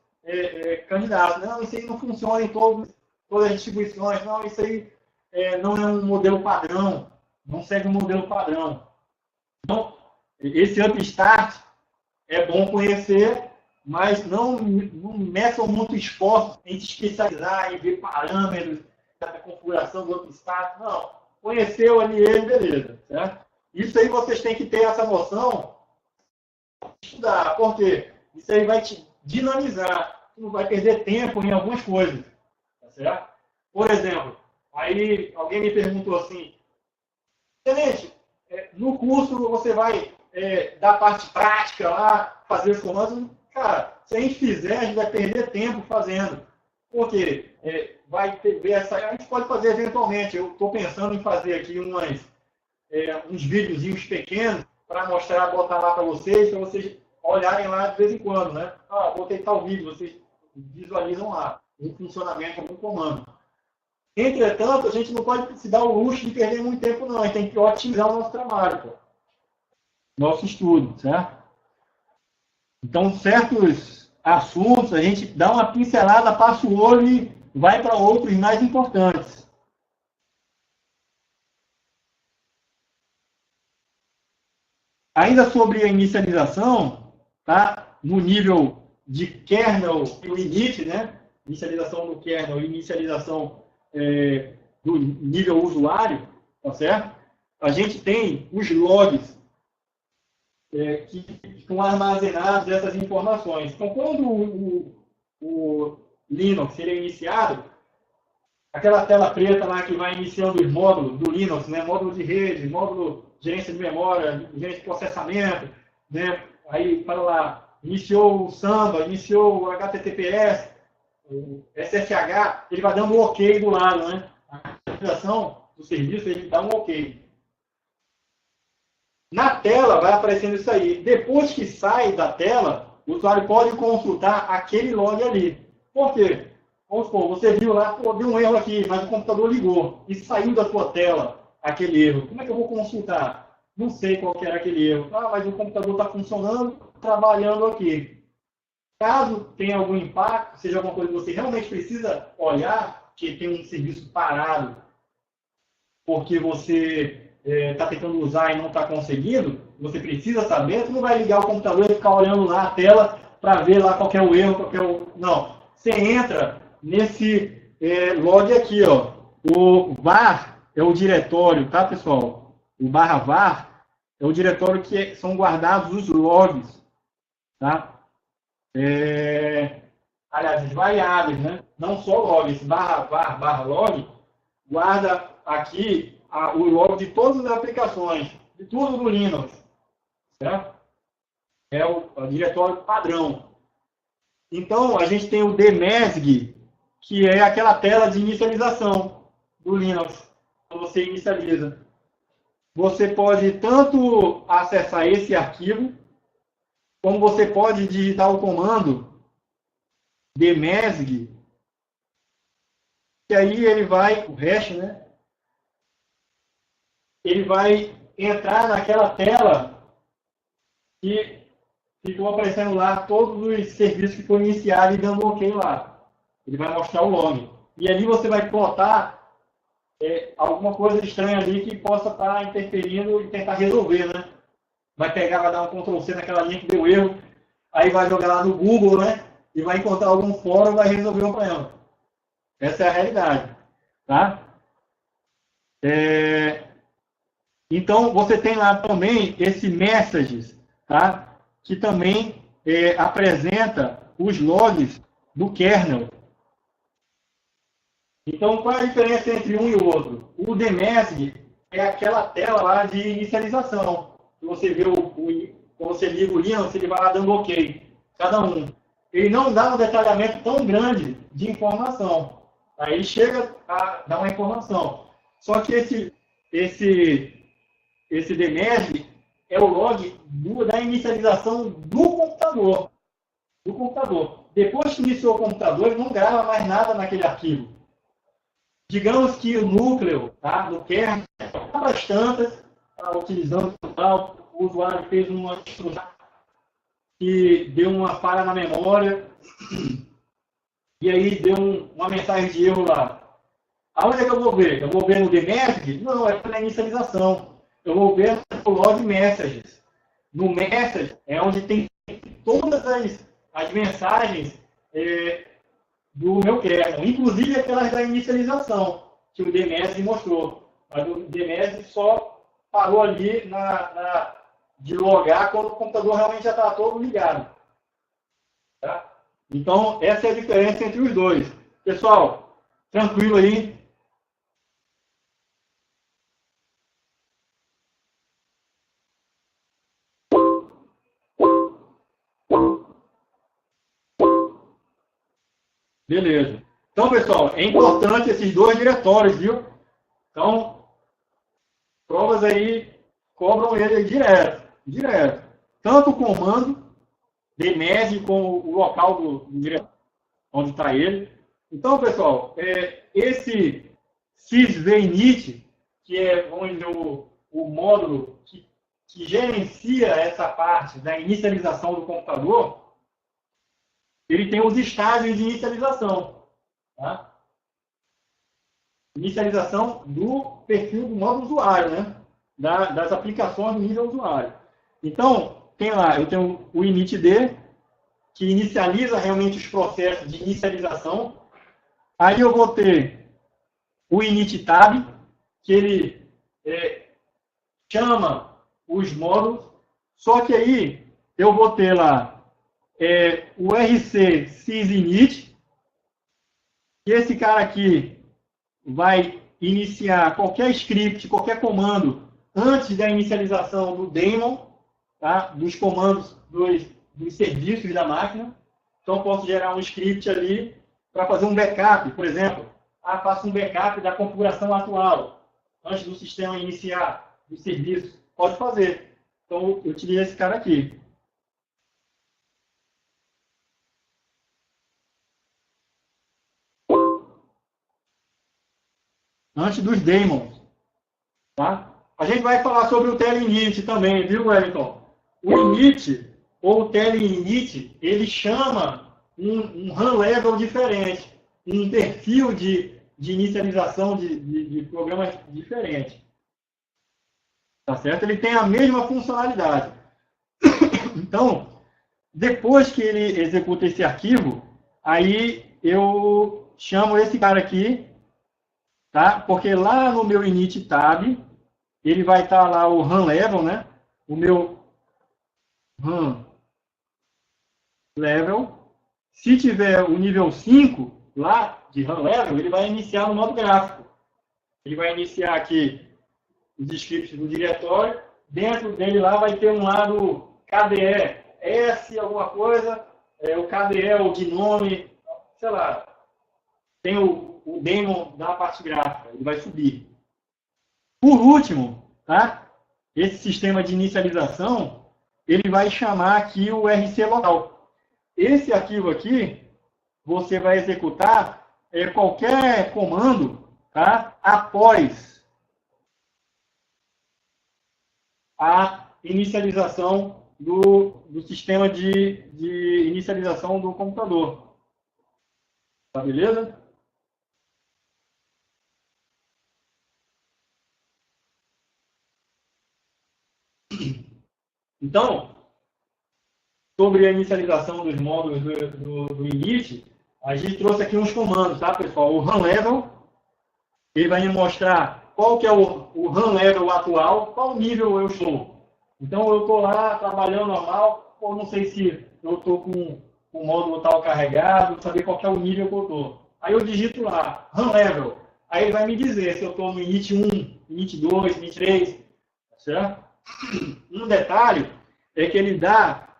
candidatos. Não, isso aí não funciona em todas as distribuições. Não, isso aí não é um modelo padrão. Não segue um modelo padrão. Então, esse Upstart é bom conhecer, mas não meçam muito esforço em se especializar, em ver parâmetros da configuração do Upstart. Não. Conheceu ali ele, beleza. Certo? Isso aí vocês têm que ter essa noção de estudar, porque isso aí vai te dinamizar. Você não vai perder tempo em algumas coisas. Tá certo? Por exemplo, aí alguém me perguntou assim, excelente, no curso você vai dar parte prática lá, fazer os comandos. Cara, se a gente fizer, a gente vai perder tempo fazendo. Porque vai ter a gente pode fazer eventualmente. Eu estou pensando em fazer aqui uns videozinhos pequenos para mostrar, botar lá para vocês olharem lá de vez em quando, né? Botei tal vídeo, vocês visualizam lá o funcionamento do comando. Entretanto, a gente não pode se dar o luxo de perder muito tempo, não. A gente tem que otimizar o nosso trabalho, pô. Nosso estudo, certo? Então, certos assuntos, a gente dá uma pincelada, passa o olho e vai para outros mais importantes. Ainda sobre a inicialização, tá? No nível de kernel e o init, né? Inicialização do kernel e inicialização do nível usuário, tá certo? A gente tem os logs que estão armazenados essas informações. Então, quando o Linux ele é iniciado, aquela tela preta lá que vai iniciando os módulos do Linux, né? Módulo de rede, módulo de gerência de memória, gerência de processamento, né? Aí, para lá, iniciou o Samba, iniciou o HTTPS, o SSH, ele vai dando um OK do lado, né? A atualização do serviço, ele dá um OK. Na tela vai aparecendo isso aí. Depois que sai da tela, o usuário pode consultar aquele log ali. Por quê? Vamos supor, você viu lá, pô, deu um erro aqui, mas o computador ligou e saiu da sua tela aquele erro. Como é que eu vou consultar? Não sei qual que era aquele erro. Ah, mas o computador está funcionando, trabalhando aqui. Caso tenha algum impacto, seja alguma coisa que você realmente precisa olhar, que tem um serviço parado, porque você está tentando usar e não está conseguindo, você precisa saber, você não vai ligar o computador e ficar olhando lá a tela para ver lá qual que é o erro, qual que é o... Não. Você entra nesse log aqui, ó. O var é o diretório, tá, pessoal? O /var é o diretório que são guardados os logs, tá? Aliás, as variáveis, né? Não só logs, /var, /log, guarda aqui o log de todas as aplicações, de tudo do Linux, certo? É o diretório padrão. Então, a gente tem o dmesg, que é aquela tela de inicialização do Linux, quando você inicializa. Você pode tanto acessar esse arquivo, como você pode digitar o comando dmesg, que aí ele vai, o hash, né? Ele vai entrar naquela tela que ficou aparecendo lá todos os serviços que foram iniciados e dando OK lá. Ele vai mostrar o log. E ali você vai plotar alguma coisa estranha ali que possa estar interferindo e tentar resolver, né? Vai pegar, vai dar um Ctrl+C naquela linha que deu erro, aí vai jogar lá no Google, né? E vai encontrar algum fórum e vai resolver o problema. Essa é a realidade, tá? Então, você tem lá também esse messages, tá? Que também apresenta os logs do kernel. Então, qual é a diferença entre um e o outro? O dmesg é aquela tela lá de inicialização. Você vê quando você liga o Linux, ele vai lá dando OK. Cada um. Ele não dá um detalhamento tão grande de informação. Aí ele chega a dar uma informação. Só que esse dmesg é o log da inicialização do computador. Depois que iniciou o computador, ele não grava mais nada naquele arquivo. Digamos que o núcleo, tá, do kernel, para as tantas, utilizando o usuário fez uma instrução que deu uma falha na memória e aí deu uma mensagem de erro lá. Aonde é que eu vou ver? Eu vou ver no dmesg? Não, é na inicialização. Eu vou ver no log messages. No message é onde tem todas as mensagens do meu kernel, inclusive aquelas da inicialização, que o dmesg mostrou. Mas o dmesg só parou ali de logar quando o computador realmente já estava todo ligado. Tá? Então, essa é a diferença entre os dois. Pessoal, tranquilo aí? Beleza. Então, pessoal, é importante esses dois diretórios, viu? Então, provas aí cobram ele direto. Tanto o comando dmesg com o local do diretório, onde está ele. Então, pessoal, esse sysvinit, que é o módulo que gerencia essa parte da inicialização do computador, ele tem os estágios de inicialização. Tá? Inicialização do perfil do modo usuário, né? Das aplicações do nível usuário. Então, tem lá, eu tenho o initd, que inicializa realmente os processos de inicialização. Aí eu vou ter o init tab, que ele chama os módulos, só que aí eu vou ter lá o rc sysinit, e esse cara aqui vai iniciar qualquer script, qualquer comando, antes da inicialização do daemon, tá? Dos comandos dos serviços da máquina. Então, posso gerar um script ali para fazer um backup, por exemplo. Faço um backup da configuração atual, antes do sistema iniciar o serviço. Pode fazer. Então, eu utilizei esse cara aqui. Antes dos daemons. Tá? A gente vai falar sobre o teleinit também, viu, Wellington? O init, ou o teleinit, ele chama um run level diferente, um perfil de inicialização de programas diferente. Tá certo? Ele tem a mesma funcionalidade. Então, depois que ele executa esse arquivo, aí eu chamo esse cara aqui, tá? Porque lá no meu init tab, ele vai estar lá o run level, né? O meu run level. Se tiver o nível 5 lá de run level, ele vai iniciar no modo gráfico. Ele vai iniciar aqui os scripts do diretório. Dentro dele lá vai ter um lado KDE, S alguma coisa, o KDE, o Gnome, sei lá. Tem o daemon da parte gráfica, ele vai subir. Por último, tá? Esse sistema de inicialização, ele vai chamar aqui o RC local. Esse arquivo aqui, você vai executar qualquer comando, tá? Após a inicialização do sistema de inicialização do computador. Tá beleza? Então, sobre a inicialização dos módulos do init, a gente trouxe aqui uns comandos, tá, pessoal? O run level, ele vai me mostrar qual que é o run level atual, qual nível eu estou. Então, eu estou lá trabalhando normal, ou não sei se eu estou com o módulo tal carregado, saber qual que é o nível que eu estou. Aí eu digito lá, run level. Aí ele vai me dizer se eu estou no init 1, init 2, init 3, tá certo? Um detalhe é que ele dá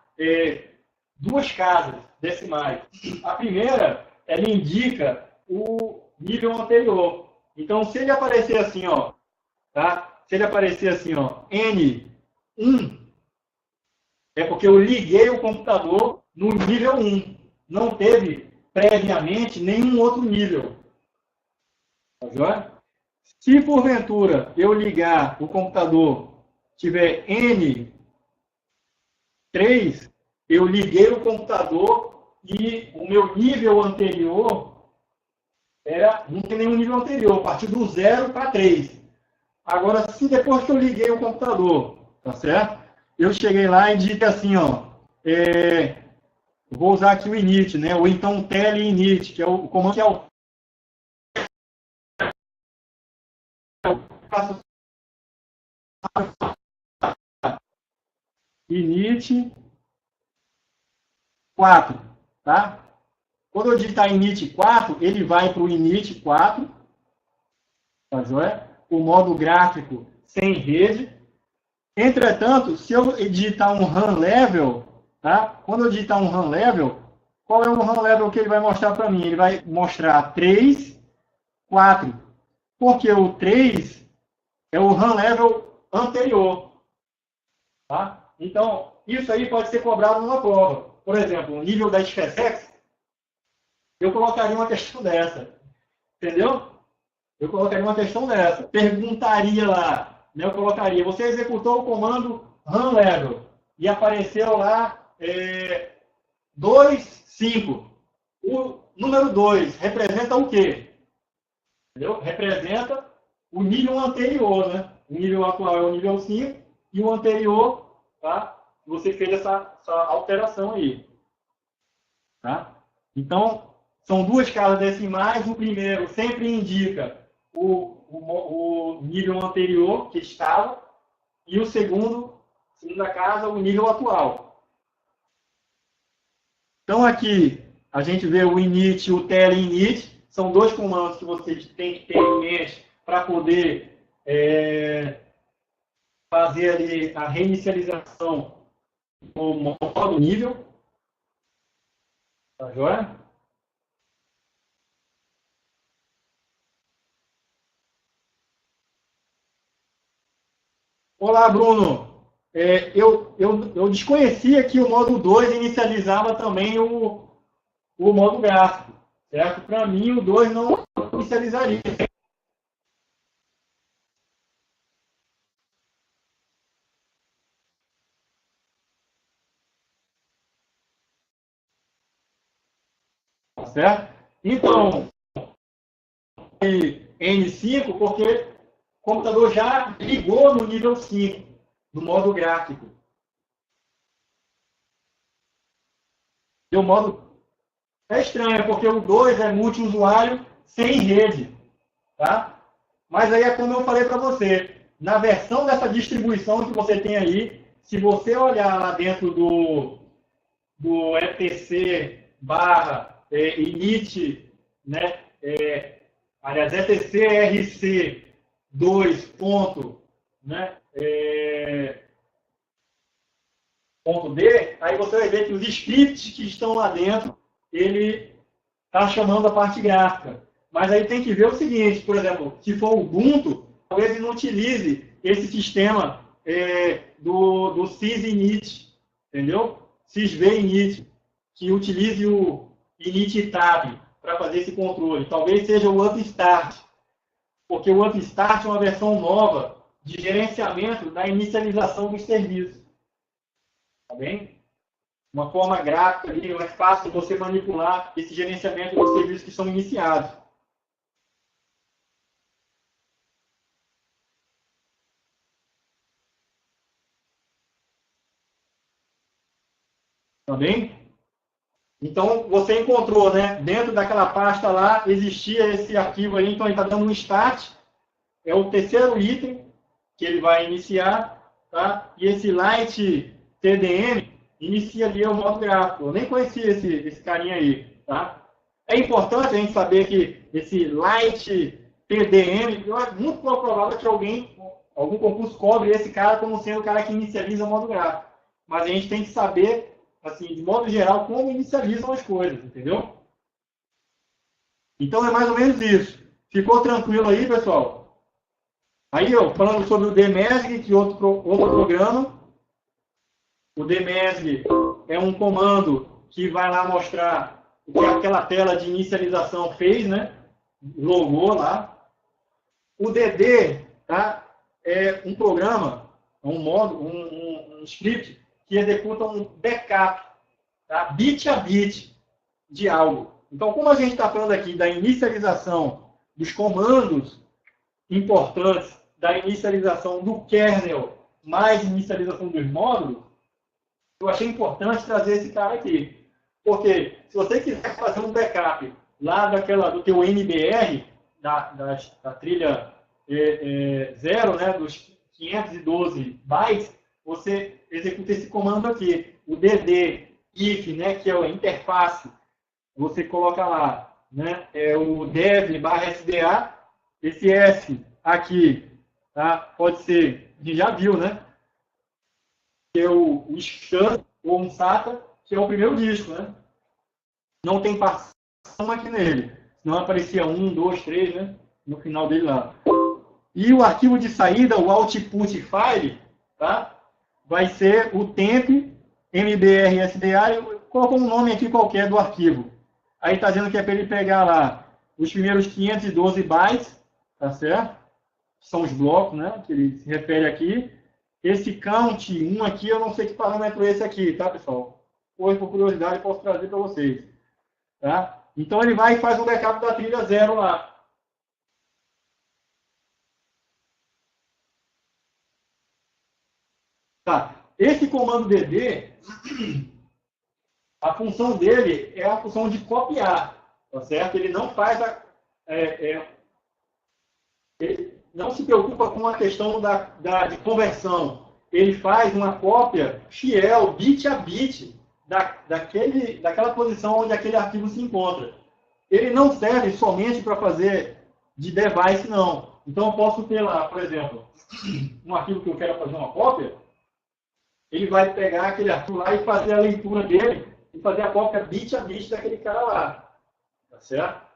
duas casas decimais. A primeira, ela indica o nível anterior. Então, se ele aparecer assim, ó, tá? Se ele aparecer assim, ó, N1, é porque eu liguei o computador no nível 1. Não teve previamente nenhum outro nível. Tá joia? Se porventura eu ligar o computador tiver N3, eu liguei o computador e o meu nível anterior não tem nenhum nível anterior, a partir do 0 para 3. Agora, se depois que eu liguei o computador, tá certo? Eu cheguei lá e disse assim, ó, vou usar aqui o init, né? Ou então o teleinit, que é o comando que é o init 4, tá? Quando eu digitar init 4, ele vai para o init 4, tá joia? O modo gráfico sem rede. Entretanto, se eu digitar um run level, tá? Quando eu digitar um run level, qual é o run level que ele vai mostrar para mim? Ele vai mostrar 3, 4. Porque o 3 é o run level anterior. Tá? Então, isso aí pode ser cobrado numa prova. Por exemplo, o nível da SpaceX, eu colocaria uma questão dessa. Entendeu? Eu colocaria uma questão dessa. Perguntaria lá, né? Eu colocaria, você executou o comando run level e apareceu lá 2, 5. O número 2 representa o quê? Entendeu? Representa o nível anterior, né? O nível atual é o nível 5 e o anterior, tá? Você fez essa alteração aí. Tá? Então, são duas casas decimais. O primeiro sempre indica o nível anterior que estava e o segunda casa, o nível atual. Então, aqui, a gente vê o init e o tele-init, são dois comandos que você tem que ter em mente para poder fazer ali a reinicialização do modo nível. Tá joia? Olá, Bruno. Eu desconhecia que o modo 2 inicializava também o modo gráfico, certo? Para mim, o 2 não inicializaria. Tá certo? Então, N5, porque o computador já ligou no nível 5, no modo gráfico. E o modo é estranho, porque o 2 é multiusuário sem rede. Tá? Mas aí é como eu falei para você, na versão dessa distribuição que você tem aí, se você olhar lá dentro do etc barra init, né, aliás, etc rc 2 ponto, né, ponto D, aí você vai ver que os scripts que estão lá dentro, ele está chamando a parte gráfica. Mas aí tem que ver o seguinte, por exemplo, se for o Ubuntu, talvez ele não utilize esse sistema do sysinit, entendeu? Sysvinit, que utilize o init tab para fazer esse controle. Talvez seja o upstart, porque o upstart é uma versão nova de gerenciamento da inicialização dos serviços. Tá bem? Uma forma gráfica ali, mais fácil de você manipular esse gerenciamento dos serviços que são iniciados. Tá bem? Então, você encontrou, né? Dentro daquela pasta lá, existia esse arquivo aí, então ele está dando um start. É o terceiro item que ele vai iniciar, tá? E esse light TDM inicia ali o modo gráfico. Eu nem conhecia esse carinha aí, tá? É importante a gente saber que esse light TDM, é muito provável que algum concurso cobre esse cara como sendo o cara que inicializa o modo gráfico. Mas a gente tem que saber, assim, de modo geral, como inicializam as coisas, entendeu? Então é mais ou menos isso. Ficou tranquilo aí, pessoal? Aí, ó, falando sobre o DMESG, que outro programa. O DMESG é um comando que vai lá mostrar o que aquela tela de inicialização fez, né? Logou lá. O DD, tá? É um programa, um script que executa um backup, tá? Bit a bit de algo. Então, como a gente está falando aqui da inicialização dos comandos importantes, da inicialização do kernel, mais inicialização dos módulos, eu achei importante trazer esse cara aqui. Porque se você quiser fazer um backup lá do teu NBR, da trilha 0, né, dos 512 bytes, você executa esse comando aqui. O dd if, né, que é a interface, você coloca lá, né, o dev/sda, esse S aqui, tá, pode ser, a gente já viu, né, que é o scan ou um SATA, que é o primeiro disco, né? Não tem partição aqui nele. Senão aparecia 1, 2, 3, né? No final dele lá. E o arquivo de saída, o output file, tá? Vai ser o temp mbrsda, coloca um nome aqui qualquer do arquivo. Aí está dizendo que é para ele pegar lá os primeiros 512 bytes, tá certo? São os blocos, né? Que ele se refere aqui. Esse count 1 aqui, eu não sei que parâmetro é esse aqui, tá, pessoal? Hoje, por curiosidade, eu posso trazer para vocês. Tá? Então, ele vai e faz um backup da trilha 0 lá. Tá. Esse comando dd, a função dele é a função de copiar, tá certo? Ele não faz Ele não se preocupa com a questão de conversão. Ele faz uma cópia fiel, bit a bit, daquela posição onde aquele arquivo se encontra. Ele não serve somente para fazer de device, não. Então, eu posso ter lá, por exemplo, um arquivo que eu quero fazer uma cópia, ele vai pegar aquele arquivo lá e fazer a leitura dele e fazer a cópia bit a bit daquele cara lá. Tá certo?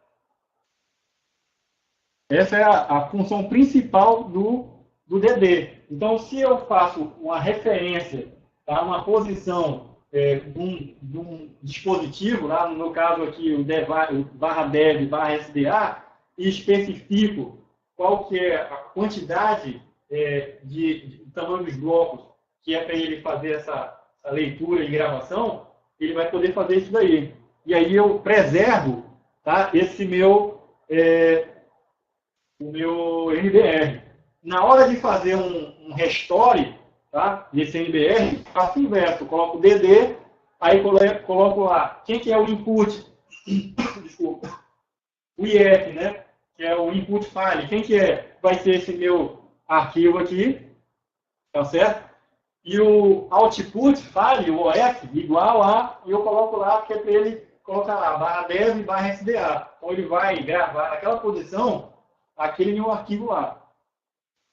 Essa é a função principal do DD. Então, se eu faço uma referência a uma posição de um dispositivo, lá no meu caso aqui, o barra dev barra SDA, e especifico qual que é a quantidade de tamanho dos blocos que é para ele fazer essa leitura e gravação, ele vai poder fazer isso daí. E aí eu preservo, tá, esse o meu MBR. Na hora de fazer um restore, tá, desse MBR, faço o inverso. Coloco o DD, aí coloco lá quem que é o input, desculpa, o IF, né, que é o input file. Quem que é? Vai ser esse meu arquivo aqui, tá certo? E o output file, o OF, igual a, e eu coloco lá, que é para ele colocar lá, barra dev, barra SDA. Então ele vai gravar naquela posição aquele meu arquivo lá.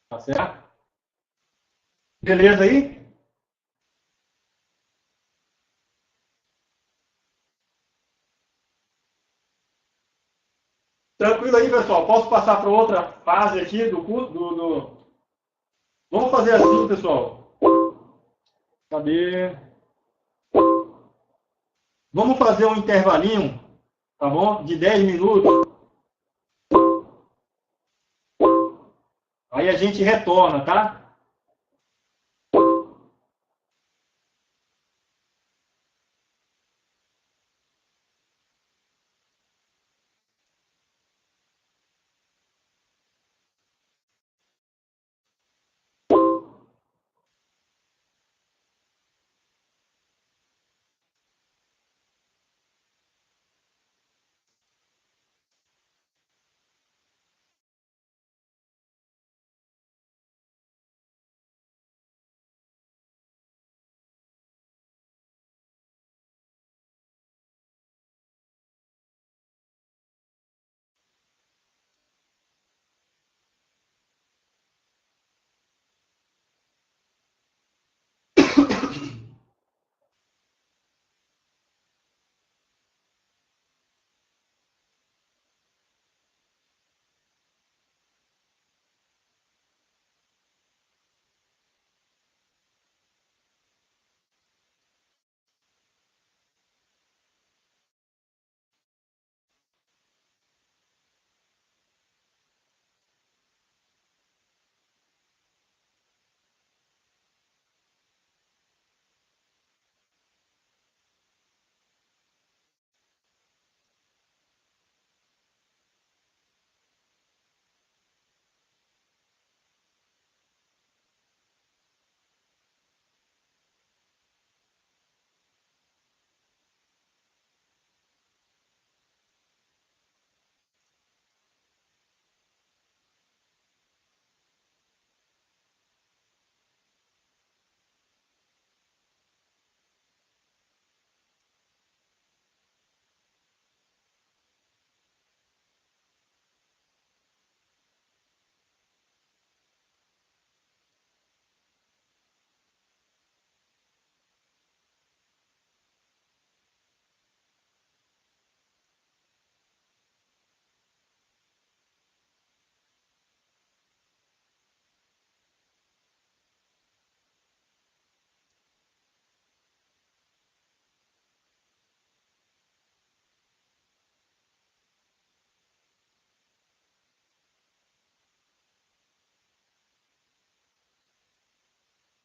Tá certo? Beleza aí? Tranquilo aí, pessoal. Posso passar para outra fase aqui do curso? Vamos fazer assim, pessoal. Cadê? Vamos fazer um intervalinho, tá bom? De 10 minutos. Aí a gente retorna, tá?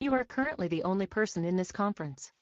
You are currently the only person in this conference.